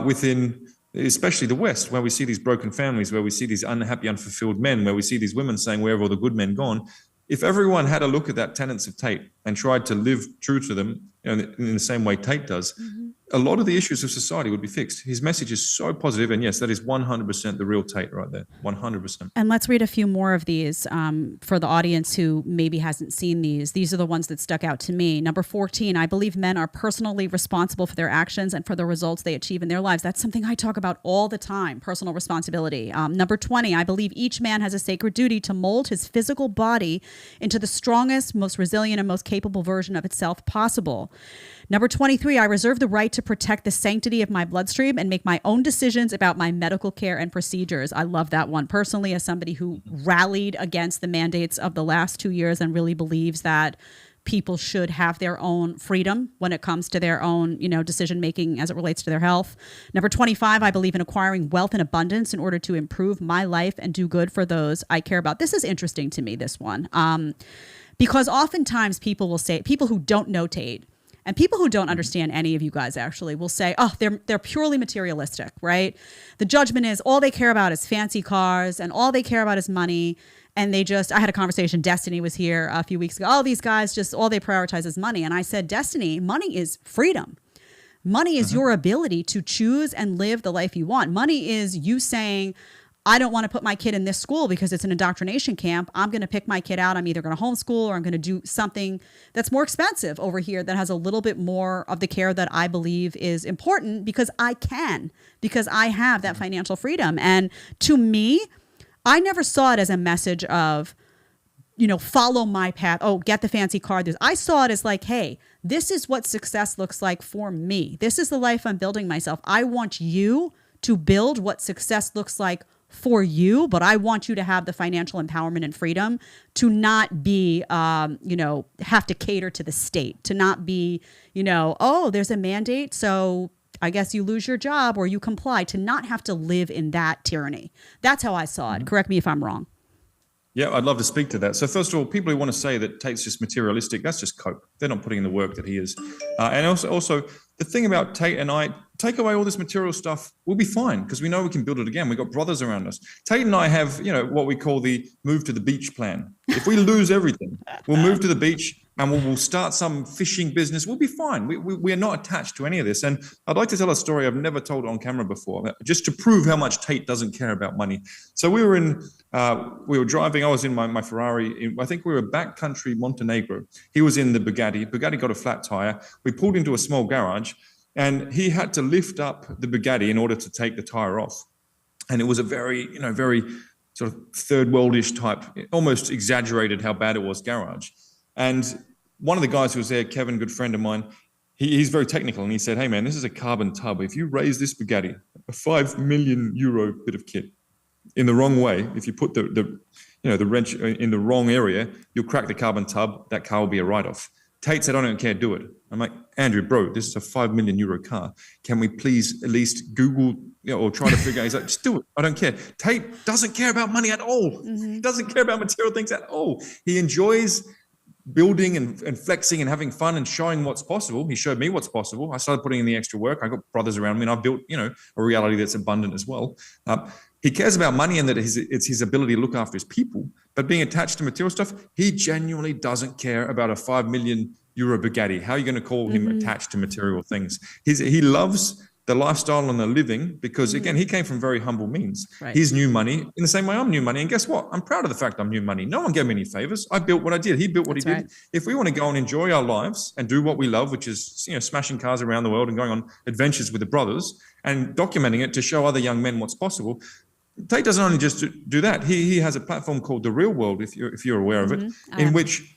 within, especially the West, where we see these broken families, where we see these unhappy, unfulfilled men, where we see these women saying, where have all the good men gone? If everyone had a look at that Tenets of Tate and tried to live true to them in the same way Tate does, a lot of the issues of society would be fixed. His message is so positive, and yes, that is 100% the real Tate right there, 100%. And let's read a few more of these for the audience who maybe hasn't seen these. These are the ones that stuck out to me. Number 14, I believe men are personally responsible for their actions and for the results they achieve in their lives. That's something I talk about all the time, personal responsibility. Number 20, I believe each man has a sacred duty to mold his physical body into the strongest, most resilient, and most capable version of itself possible. Number 23, I reserve the right to protect the sanctity of my bloodstream and make my own decisions about my medical care and procedures. I love that one personally, as somebody who rallied against the mandates of the last 2 years and really believes that people should have their own freedom when it comes to their own, decision making as it relates to their health. Number 25, I believe in acquiring wealth and abundance in order to improve my life and do good for those I care about. This is interesting to me, this one, because oftentimes people who don't know Tate, and people who don't understand any of you guys actually will say, oh, they're purely materialistic, right? The judgment is all they care about is fancy cars and all they care about is money. And I had a conversation, Destiny was here a few weeks ago. All these guys all they prioritize is money. And I said, Destiny, money is freedom. Money is your ability to choose and live the life you want. Money is you saying, I don't want to put my kid in this school because it's an indoctrination camp. I'm going to pick my kid out. I'm either going to homeschool or I'm going to do something that's more expensive over here that has a little bit more of the care that I believe is important because I have that financial freedom. And to me, I never saw it as a message of, follow my path. Oh, get the fancy car. I saw it as like, hey, this is what success looks like for me. This is the life I'm building myself. I want you to build what success looks like for you, but I want you to have the financial empowerment and freedom to not be, have to cater to the state, to not be, oh, there's a mandate, so I guess you lose your job or you comply, to not have to live in that tyranny. That's how I saw it. Correct me if I'm wrong. Yeah, I'd love to speak to that. So first of all, people who want to say that Tate's just materialistic, that's just cope. They're not putting in the work that he is. And also the thing about Tate and I, take away all this material stuff, we'll be fine because we know we can build it again. We've got brothers around us. Tate and I have, what we call the move to the beach plan. If we lose everything, we'll move to the beach and we'll start some fishing business. We'll be fine. We are not attached to any of this. And I'd like to tell a story I've never told on camera before, just to prove how much Tate doesn't care about money. So we were driving. I was in my Ferrari. I think we were backcountry Montenegro. He was in the Bugatti. Bugatti got a flat tire. We pulled into a small garage. And he had to lift up the Bugatti in order to take the tire off. And it was a very sort of third worldish type, almost exaggerated how bad it was garage. And one of the guys who was there, Kevin, good friend of mine, he's very technical. And he said, hey man, this is a carbon tub. If you raise this Bugatti, a €5 million bit of kit in the wrong way, if you put the wrench in the wrong area, you'll crack the carbon tub. That car will be a write-off. Tate said, I don't care, do it. I'm like, Andrew, bro, this is a €5 million car. Can we please at least Google or try to figure out? He's like, just do it. I don't care. Tate doesn't care about money at all. Mm-hmm. He doesn't care about material things at all. He enjoys building and flexing and having fun and showing what's possible. He showed me what's possible. I started putting in the extra work. I got brothers around me and I built, a reality that's abundant as well. He cares about money and that it's his ability to look after his people, but being attached to material stuff, he genuinely doesn't care about a €5 million Bugatti. How are you going to call him attached to material things? He loves the lifestyle and the living because, again, he came from very humble means. Right. He's new money in the same way I'm new money. And guess what? I'm proud of the fact I'm new money. No one gave me any favors. I built what I did. He built what he did. If we want to go and enjoy our lives and do what we love, which is, smashing cars around the world and going on adventures with the brothers and documenting it to show other young men what's possible, Tate doesn't only just do that. He has a platform called The Real World, if you're aware of it, in which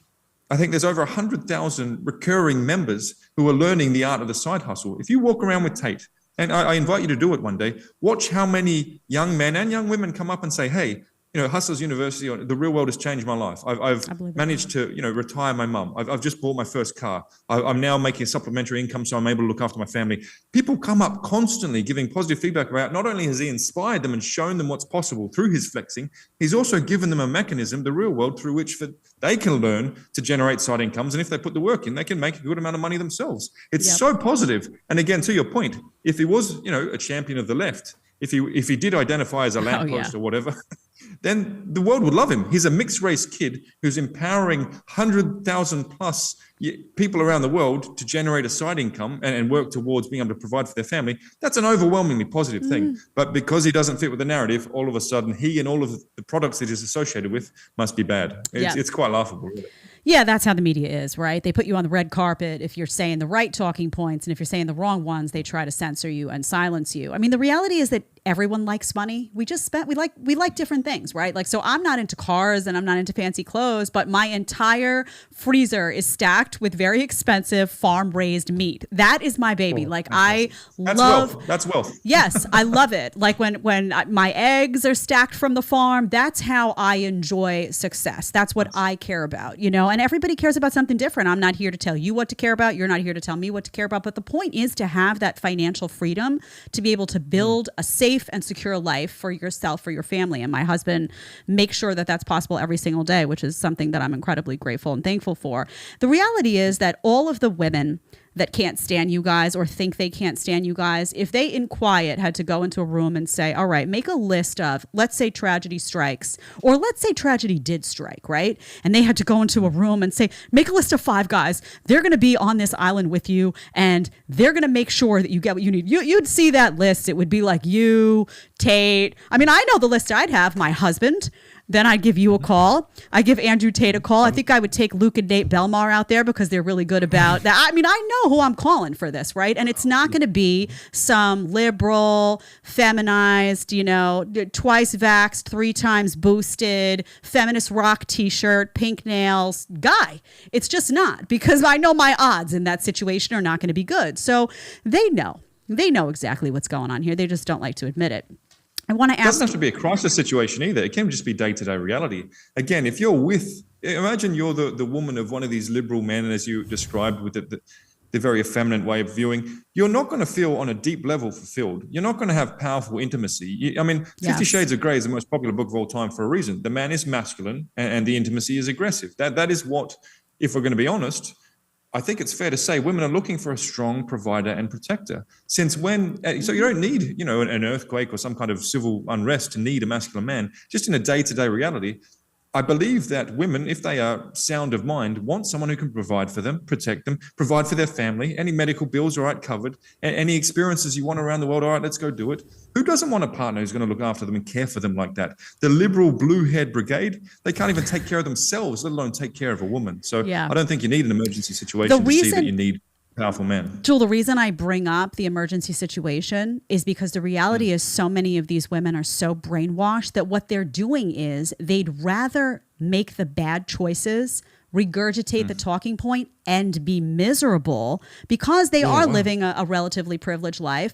I think there's over 100,000 recurring members who are learning the art of the side hustle. If you walk around with Tate, and I invite you to do it one day, watch how many young men and young women come up and say, hey, Hustlers University, The Real World has changed my life. I've managed to, retire my mum. I've just bought my first car. I'm now making a supplementary income, so I'm able to look after my family. People come up constantly giving positive feedback about not only has he inspired them and shown them what's possible through his flexing, he's also given them a mechanism, The Real World, through which they can learn to generate side incomes. And if they put the work in, they can make a good amount of money themselves. It's so positive. And again, to your point, if he was, a champion of the left, if he did identify as a lamppost or whatever, then the world would love him. He's a mixed race kid who's empowering 100,000 plus people around the world to generate a side income and work towards being able to provide for their family. That's an overwhelmingly positive thing. But because he doesn't fit with the narrative, all of a sudden he and all of the products that he's associated with must be bad. It's quite laughable, really. Yeah, that's how the media is, right? They put you on the red carpet if you're saying the right talking points, and if you're saying the wrong ones, they try to censor you and silence you. I mean, the reality is that everyone likes money. We like different things, right? Like, so I'm not into cars and I'm not into fancy clothes, but my entire freezer is stacked with very expensive farm-raised meat. That is my baby. That's wealth. Yes, I love it. Like when my eggs are stacked from the farm, that's how I enjoy success. That's what I care about, you know, and everybody cares about something different. I'm not here to tell you what to care about. You're not here to tell me what to care about. But the point is to have that financial freedom to be able to build a safe and secure life for yourself, for your family. And my husband makes sure that that's possible every single day, which is something that I'm incredibly grateful and thankful for. The reality is that all of the women that can't stand you guys or think they can't stand you guys, if they in quiet had to go into a room and say, all right, make a list of, let's say tragedy strikes, or let's say tragedy did strike, right? And they had to go into a room and say, make a list of 5 guys. They're going to be on this island with you and they're going to make sure that you get what you need. You'd see that list. It would be like you, Tate. I mean, I know the list I'd have: my husband. Then I'd give you a call. I give Andrew Tate a call. I think I would take Luke and Nate Belmar out there because they're really good about that. I mean, I know who I'm calling for this, right? And it's not going to be some liberal, feminized, you know, twice vaxxed, 3 times boosted, feminist rock t-shirt, pink nails guy. It's just not, because I know my odds in that situation are not going to be good. So they know exactly what's going on here. They just don't like to admit it. I want to ask. It doesn't have to be a crisis situation either. It can just be day-to-day reality. Again, if you're imagine you're the woman of one of these liberal men, as you described, with the very effeminate way of viewing, you're not going to feel on a deep level fulfilled. You're not going to have powerful intimacy. 50 Shades of Grey is the most popular book of all time for a reason. The man is masculine and the intimacy is aggressive. That is what, if we're going to be honest, I think it's fair to say women are looking for a strong provider and protector. So you don't need, an earthquake or some kind of civil unrest to need a masculine man. Just in a day-to-day reality, I believe that women, if they are sound of mind, want someone who can provide for them, protect them, provide for their family, any medical bills, all right, covered, and any experiences you want around the world, all right, let's go do it. Who doesn't want a partner who's going to look after them and care for them like that? The liberal blue-haired brigade, they can't even take care of themselves, let alone take care of a woman. So I don't think you need an emergency situation to see that you need powerful man. Jewel, the reason I bring up the emergency situation is because the reality is so many of these women are so brainwashed that what they're doing is they'd rather make the bad choices, regurgitate the talking point, and be miserable because they are living a relatively privileged life.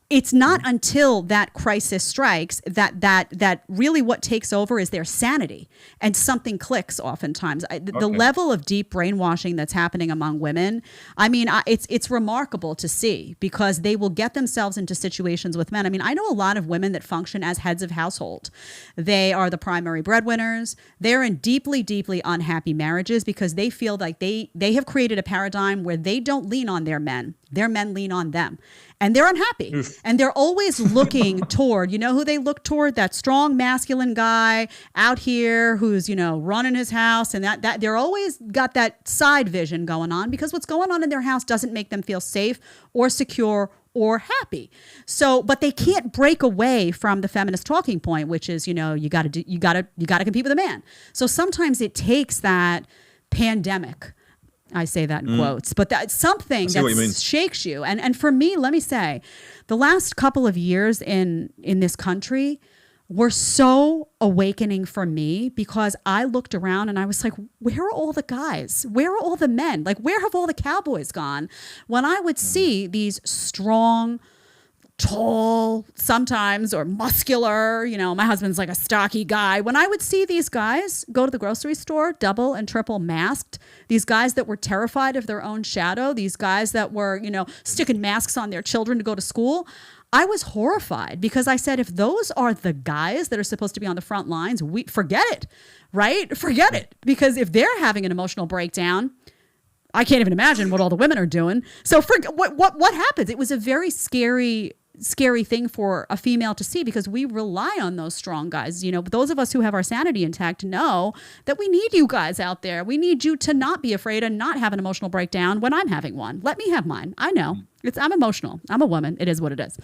It's not until that crisis strikes that really what takes over is their sanity, and something clicks oftentimes. The level of deep brainwashing that's happening among women, it's remarkable to see, because they will get themselves into situations with men. I mean, I know a lot of women that function as heads of household. They are the primary breadwinners. They're in deeply, deeply unhappy marriages because they feel like they have created a paradigm where they don't lean on their men. Their men lean on them. And they're unhappy. Oof. And they're always looking toward, who they look toward? That strong masculine guy out here who's, running his house. And that they're always got that side vision going on, because what's going on in their house doesn't make them feel safe or secure or happy. So, but they can't break away from the feminist talking point, which is, you got to compete with a man. So sometimes it takes that pandemic, I say that in quotes, but that's something that shakes you. And for me, let me say, the last couple of years in this country were so awakening for me, because I looked around and I was like, where are all the guys? Where are all the men? Like, where have all the cowboys gone? When I would see these strong, tall, sometimes, or muscular, my husband's like a stocky guy. When I would see these guys go to the grocery store, double and triple masked, these guys that were terrified of their own shadow, these guys that were, sticking masks on their children to go to school, I was horrified, because I said, if those are the guys that are supposed to be on the front lines, forget it, right? Forget it. Because if they're having an emotional breakdown, I can't even imagine what all the women are doing. So what happens? It was a very scary scary thing for a female to see, because we rely on those strong guys. You know, those of us who have our sanity intact know that we need you guys out there. We need you to not be afraid and not have an emotional breakdown when I'm having one. Let me have mine. I know. I'm emotional. I'm a woman. It is what it is.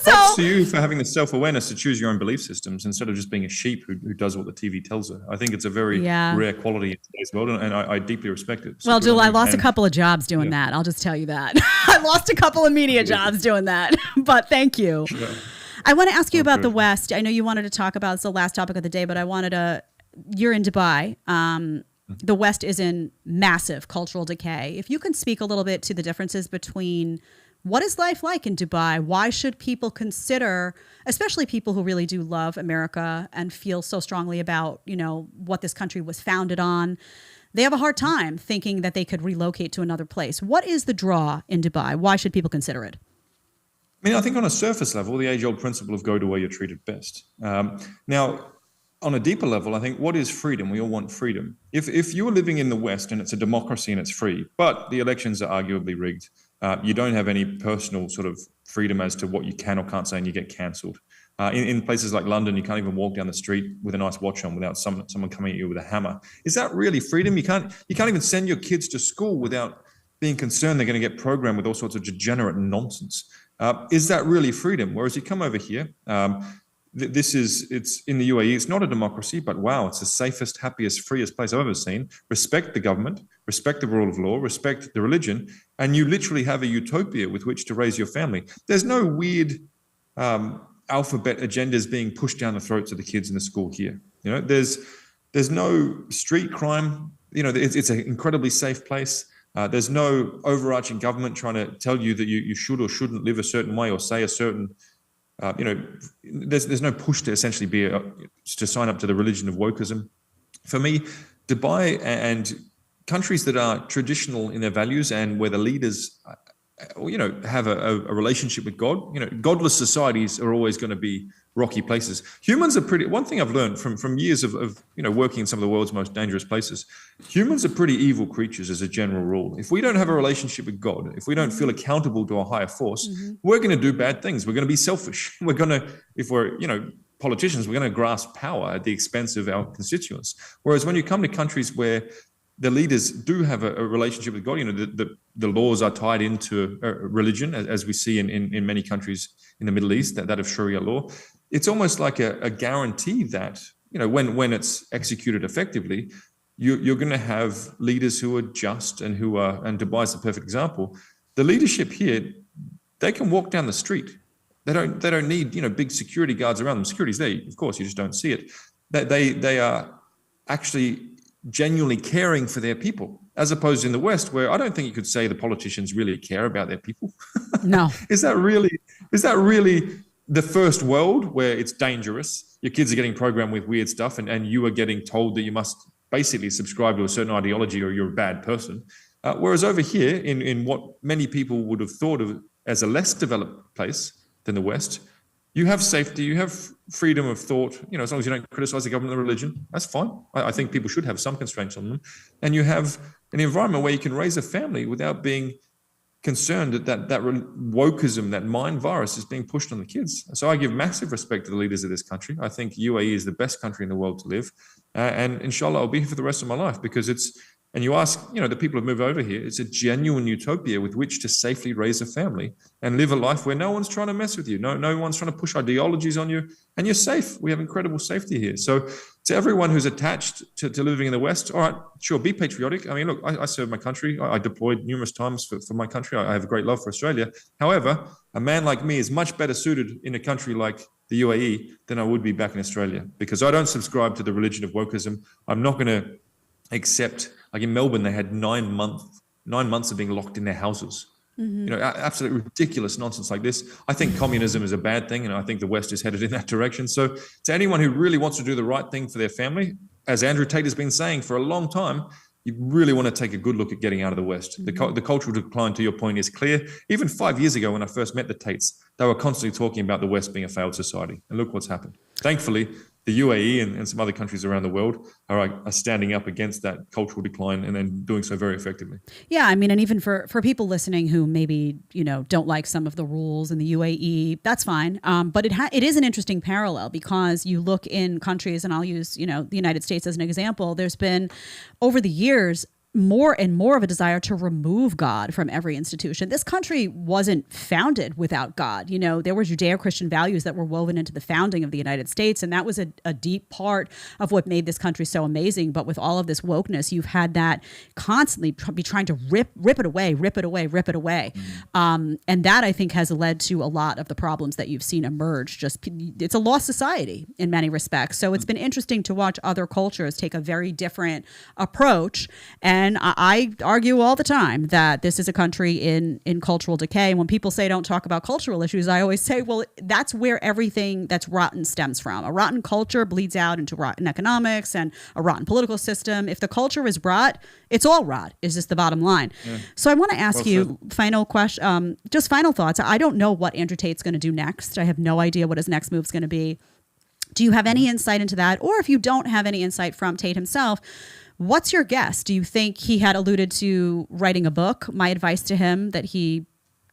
Props to you for having the self-awareness to choose your own belief systems instead of just being a sheep who does what the TV tells her. I think it's a very rare quality in today's world, and I deeply respect it. Well, Jewel, I lost a couple of jobs doing that. I'll just tell you that. I lost a couple of media jobs doing that, but thank you. Sure. I want to ask you about the West. I know you wanted to talk about, it's the last topic of the day, but you're in Dubai. The West is in massive cultural decay. If you can speak a little bit to the differences between what is life like in Dubai? Why should people consider, especially people who really do love America and feel so strongly about, you know, what this country was founded on? They have a hard time thinking that they could relocate to another place. What is the draw in Dubai? Why should people consider it? I mean, I think on a surface level, the age-old principle of go to where you're treated best. Now, on a deeper level, I think, what is freedom? We all want freedom. If you're living in the West and it's a democracy and it's free, but the elections are arguably rigged, you don't have any personal sort of freedom as to what you can or can't say, and you get cancelled. In places like London, you can't even walk down the street with a nice watch on without someone coming at you with a hammer. Is that really freedom? You can't even send your kids to school without being concerned they're going to get programmed with all sorts of degenerate nonsense. Is that really freedom? Whereas you come over here, it's in the UAE, it's not a democracy, but wow, it's the safest, happiest, freest place I've ever seen. Respect the government, respect the rule of law, respect the religion, and you literally have a utopia with which to raise your family. There's no weird alphabet agendas being pushed down the throats of the kids in the school here. You know, there's no street crime. You know, it's an incredibly safe place. There's no overarching government trying to tell you that you should or shouldn't live a certain way or say a certain. There's no push to essentially to sign up to the religion of wokeism. For me, Dubai and countries that are traditional in their values and where the leaders, have a relationship with God. You know, godless societies are always going to be rocky places. Humans are one thing I've learned from years of working in some of the world's most dangerous places, humans are pretty evil creatures as a general rule. If we don't have a relationship with God, if we don't feel accountable to a higher force, we're going to do bad things. We're going to be selfish. If we're politicians, we're going to grasp power at the expense of our constituents. Whereas when you come to countries where the leaders do have a relationship with God, the laws are tied into religion, as we see in many countries in the Middle East, that of Sharia law. It's almost like a guarantee that, when it's executed effectively, you're going to have leaders who are just and and Dubai is the perfect example. The leadership here, they can walk down the street. They don't need, big security guards around them. Security's there, of course, you just don't see it. They are actually genuinely caring for their people, as opposed in the West, where I don't think you could say the politicians really care about their people. No. Is that really the first world where it's dangerous? Your kids are getting programmed with weird stuff and you are getting told that you must basically subscribe to a certain ideology or you're a bad person. Whereas over here, in what many people would have thought of as a less developed place than the West, you have safety, you have freedom of thought, as long as you don't criticize the government or religion, that's fine. I think people should have some constraints on them. And you have an environment where you can raise a family without being concerned that wokeism, that mind virus is being pushed on the kids. So I give massive respect to the leaders of this country. I think UAE is the best country in the world to live. And inshallah, I'll be here for the rest of my life because and you ask, the people who move over here, it's a genuine utopia with which to safely raise a family and live a life where no one's trying to mess with you. No one's trying to push ideologies on you, and you're safe. We have incredible safety here. So to everyone who's attached to living in the West, all right, sure, be patriotic. I mean, look, I served my country. I deployed numerous times for my country. I have a great love for Australia. However, a man like me is much better suited in a country like the UAE than I would be back in Australia, because I don't subscribe to the religion of wokeism. I'm not going to accept, like in Melbourne, they had 9 months of being locked in their houses. Absolutely ridiculous nonsense like this. I think communism is a bad thing, and I think the West is headed in that direction. So to anyone who really wants to do the right thing for their family, as Andrew Tate has been saying for a long time, you really want to take a good look at getting out of the West. The cultural decline, to your point, is clear. Even 5 years ago when I first met the Tates, they were constantly talking about the West being a failed society. And look what's happened. Thankfully, the UAE and some other countries around the world are standing up against that cultural decline and then doing so very effectively. Yeah, I mean, and even for people listening who maybe, don't like some of the rules in the UAE, that's fine. But it is an interesting parallel because you look in countries, and I'll use, the United States as an example. There's been, over the years, more and more of a desire to remove God from every institution. This country wasn't founded without God. There were Judeo-Christian values that were woven into the founding of the United States, and that was a deep part of what made this country so amazing. But with all of this wokeness, you've had that constantly be trying to rip it away. And that, I think, has led to a lot of the problems that you've seen emerge. It's a lost society in many respects. So it's been interesting to watch other cultures take a very different approach. And I argue all the time that this is a country in cultural decay. And when people say don't talk about cultural issues, I always say, well, that's where everything that's rotten stems from. A rotten culture bleeds out into rotten economics and a rotten political system. If the culture is rot, it's all rot, is just the bottom line. Yeah. So I want to ask you, final question, just final thoughts. I don't know what Andrew Tate's going to do next. I have no idea what his next move's going to be. Do you have any insight into that? Or if you don't have any insight from Tate himself, what's your guess? Do you think he had alluded to writing a book? My advice to him that he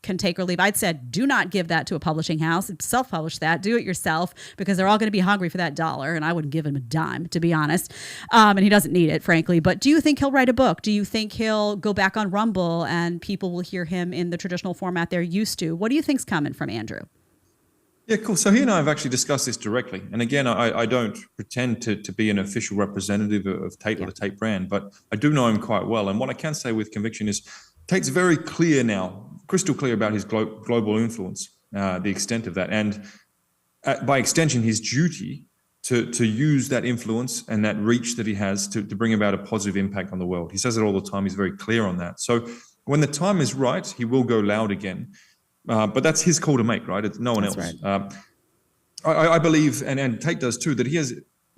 can take or leave. I'd said, do not give that to a publishing house. Self-publish that. Do it yourself because they're all going to be hungry for that dollar. And I wouldn't give him a dime, to be honest. And he doesn't need it, frankly. But do you think he'll write a book? Do you think he'll go back on Rumble and people will hear him in the traditional format they're used to? What do you think's coming from Andrew? Yeah, cool. So he and I have actually discussed this directly. And again, I don't pretend to be an official representative of Tate or the Tate brand, but I do know him quite well. And what I can say with conviction is Tate's very clear now, crystal clear about his global influence, the extent of that. And by extension, his duty to use that influence and that reach that he has to bring about a positive impact on the world. He says it all the time. He's very clear on that. So when the time is right, he will go loud again. But that's his call to make, right? It's no one else. Right. I believe, and Tate does too, that he has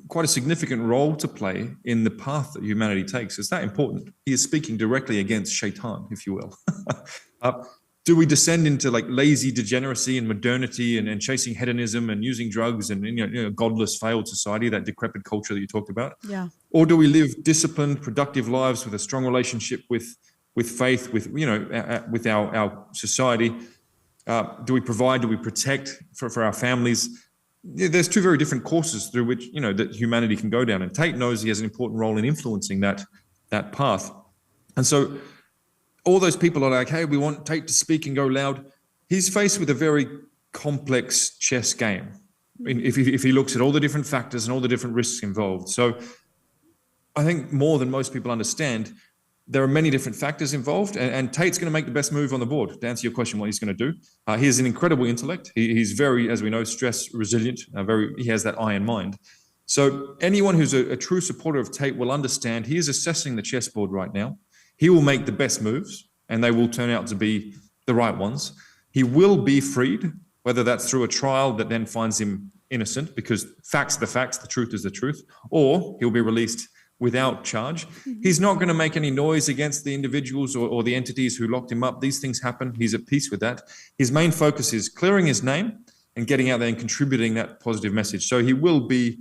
quite a significant role to play in the path that humanity takes. It's that important. He is speaking directly against Shaitan, if you will. Do we descend into like lazy degeneracy and modernity and chasing hedonism and using drugs and godless, failed society, that decrepit culture that you talked about? Yeah. Or do we live disciplined, productive lives with a strong relationship with faith, with our society? Do we provide? Do we protect for our families? There's two very different courses through which that humanity can go down, and Tate knows he has an important role in influencing that path. And so, all those people are like, "Hey, we want Tate to speak and go loud." He's faced with a very complex chess game. If he looks at all the different factors and all the different risks involved, so I think more than most people understand, there are many different factors involved, and Tate's going to make the best move on the board. To answer your question, what he's going to do, he has an incredible intellect. He's very, as we know, stress resilient. He has that iron mind. So anyone who's a true supporter of Tate will understand he is assessing the chessboard right now. He will make the best moves, and they will turn out to be the right ones. He will be freed, whether that's through a trial that then finds him innocent, because facts are the facts, the truth is the truth, or he'll be released without charge. He's not going to make any noise against the individuals or the entities who locked him up. These things happen. He's at peace with that. His main focus is clearing his name and getting out there and contributing that positive message. So he will be,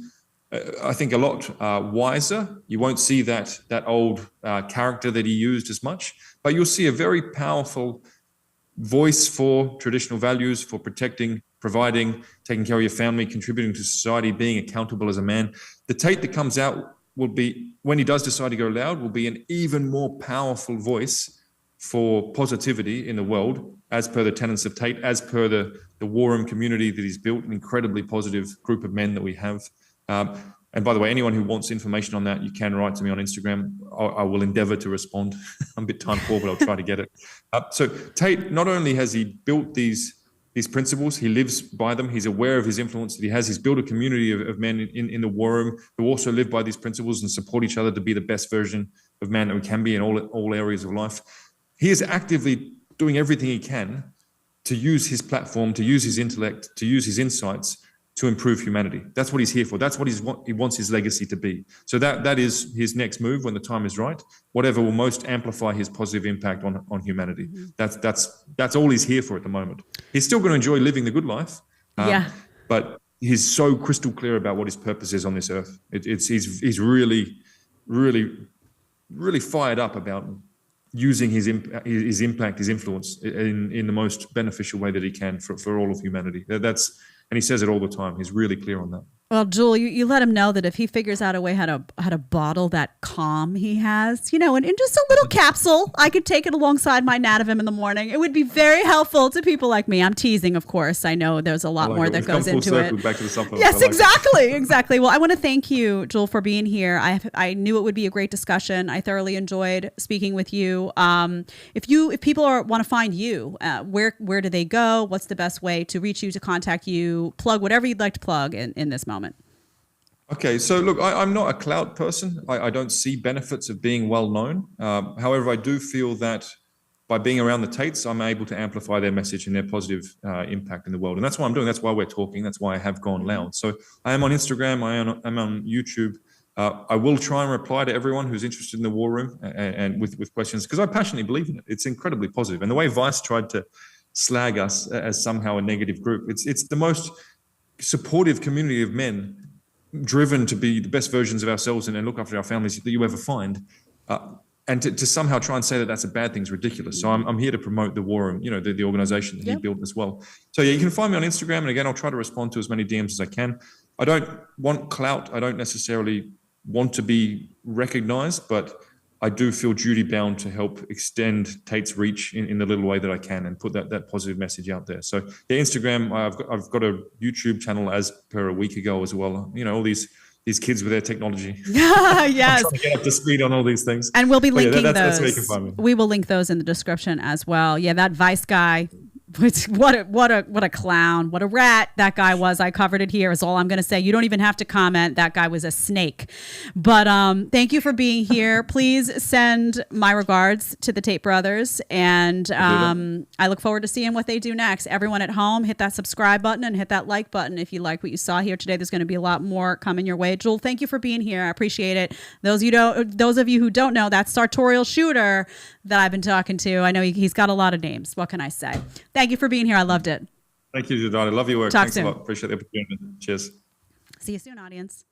I think, a lot wiser. You won't see that old character that he used as much, but you'll see a very powerful voice for traditional values, for protecting, providing, taking care of your family, contributing to society, being accountable as a man. The Tate that comes out will be, when he does decide to go loud, will be an even more powerful voice for positivity in the world, as per the tenets of Tate, as per the Warham community that he's built, an incredibly positive group of men that we have. And by the way, anyone who wants information on that, you can write to me on Instagram. I will endeavor to respond. I'm a bit time poor, but I'll try to get it. So Tate, not only has he built these principles, he lives by them. He's aware of his influence that he has. He's built a community of men in the Warham who also live by these principles and support each other to be the best version of man that we can be in all areas of life. He is actively doing everything he can to use his platform, to use his intellect, to use his insights to improve humanity. That's what he's here for. That's what he wants his legacy to be. So that is his next move when the time is right, whatever will most amplify his positive impact on humanity. That's all he's here for at the moment. He's still going to enjoy living the good life. But he's so crystal clear about what his purpose is on this earth. He's really, really, really fired up about using his impact, his influence in the most beneficial way that he can for all of humanity. And he says it all the time. He's really clear on that. Well, Jewel, you let him know that if he figures out a way how to bottle that calm he has, in just a little capsule, I could take it alongside my nat of him in the morning. It would be very helpful to people like me. I'm teasing, of course. I know there's a lot more that goes into it. Back to the supplement. Yes, exactly. Well, I want to thank you, Jewel, for being here. I knew it would be a great discussion. I thoroughly enjoyed speaking with you. If people want to find you, where do they go? What's the best way to reach you, to contact you? Plug whatever you'd like to plug in this moment. Okay, so look, I'm not a clout person. I don't see benefits of being well known. However, I do feel that by being around the Tates, I'm able to amplify their message and their positive impact in the world. And that's what I'm doing. That's why we're talking. That's why I have gone loud. So I am on Instagram. I'm on YouTube. I will try and reply to everyone who's interested in the war room and with questions, because I passionately believe in it. It's incredibly positive. And the way Vice tried to slag us as somehow a negative group, it's the most supportive community of men driven to be the best versions of ourselves and look after our families that you ever find. And to somehow try and say that that's a bad thing is ridiculous. So I'm here to promote the war room, the organization that he built as well. So yeah, you can find me on Instagram. And again, I'll try to respond to as many DMs as I can. I don't want clout. I don't necessarily want to be recognized, but I do feel duty bound to help extend Tate's reach in the little way that I can and put that positive message out there. So yeah, Instagram, I've got a YouTube channel as per a week ago as well. All these kids with their technology. Yes. I'm trying to get up to speed on all these things. And we'll be linking those. That's where you can find me. We will link those in the description as well. Yeah, that Vice guy. What a clown, what a rat that guy was. I covered it here is all I'm going to say. You don't even have to comment. That guy was a snake. But thank you for being here. Please send my regards to the Tate brothers. And I look forward to seeing what they do next. Everyone at home, hit that subscribe button and hit that like button if you like what you saw here today. There's going to be a lot more coming your way. Jewel, thank you for being here. I appreciate it. Those of you who don't know, that's Sartorial Shooter that I've been talking to. I know he's got a lot of names. What can I say? Thank you for being here. I loved it. Thank you, Jedediah. I love your work. Talk Thanks soon. a lot. Appreciate the opportunity. Cheers. See you soon, audience.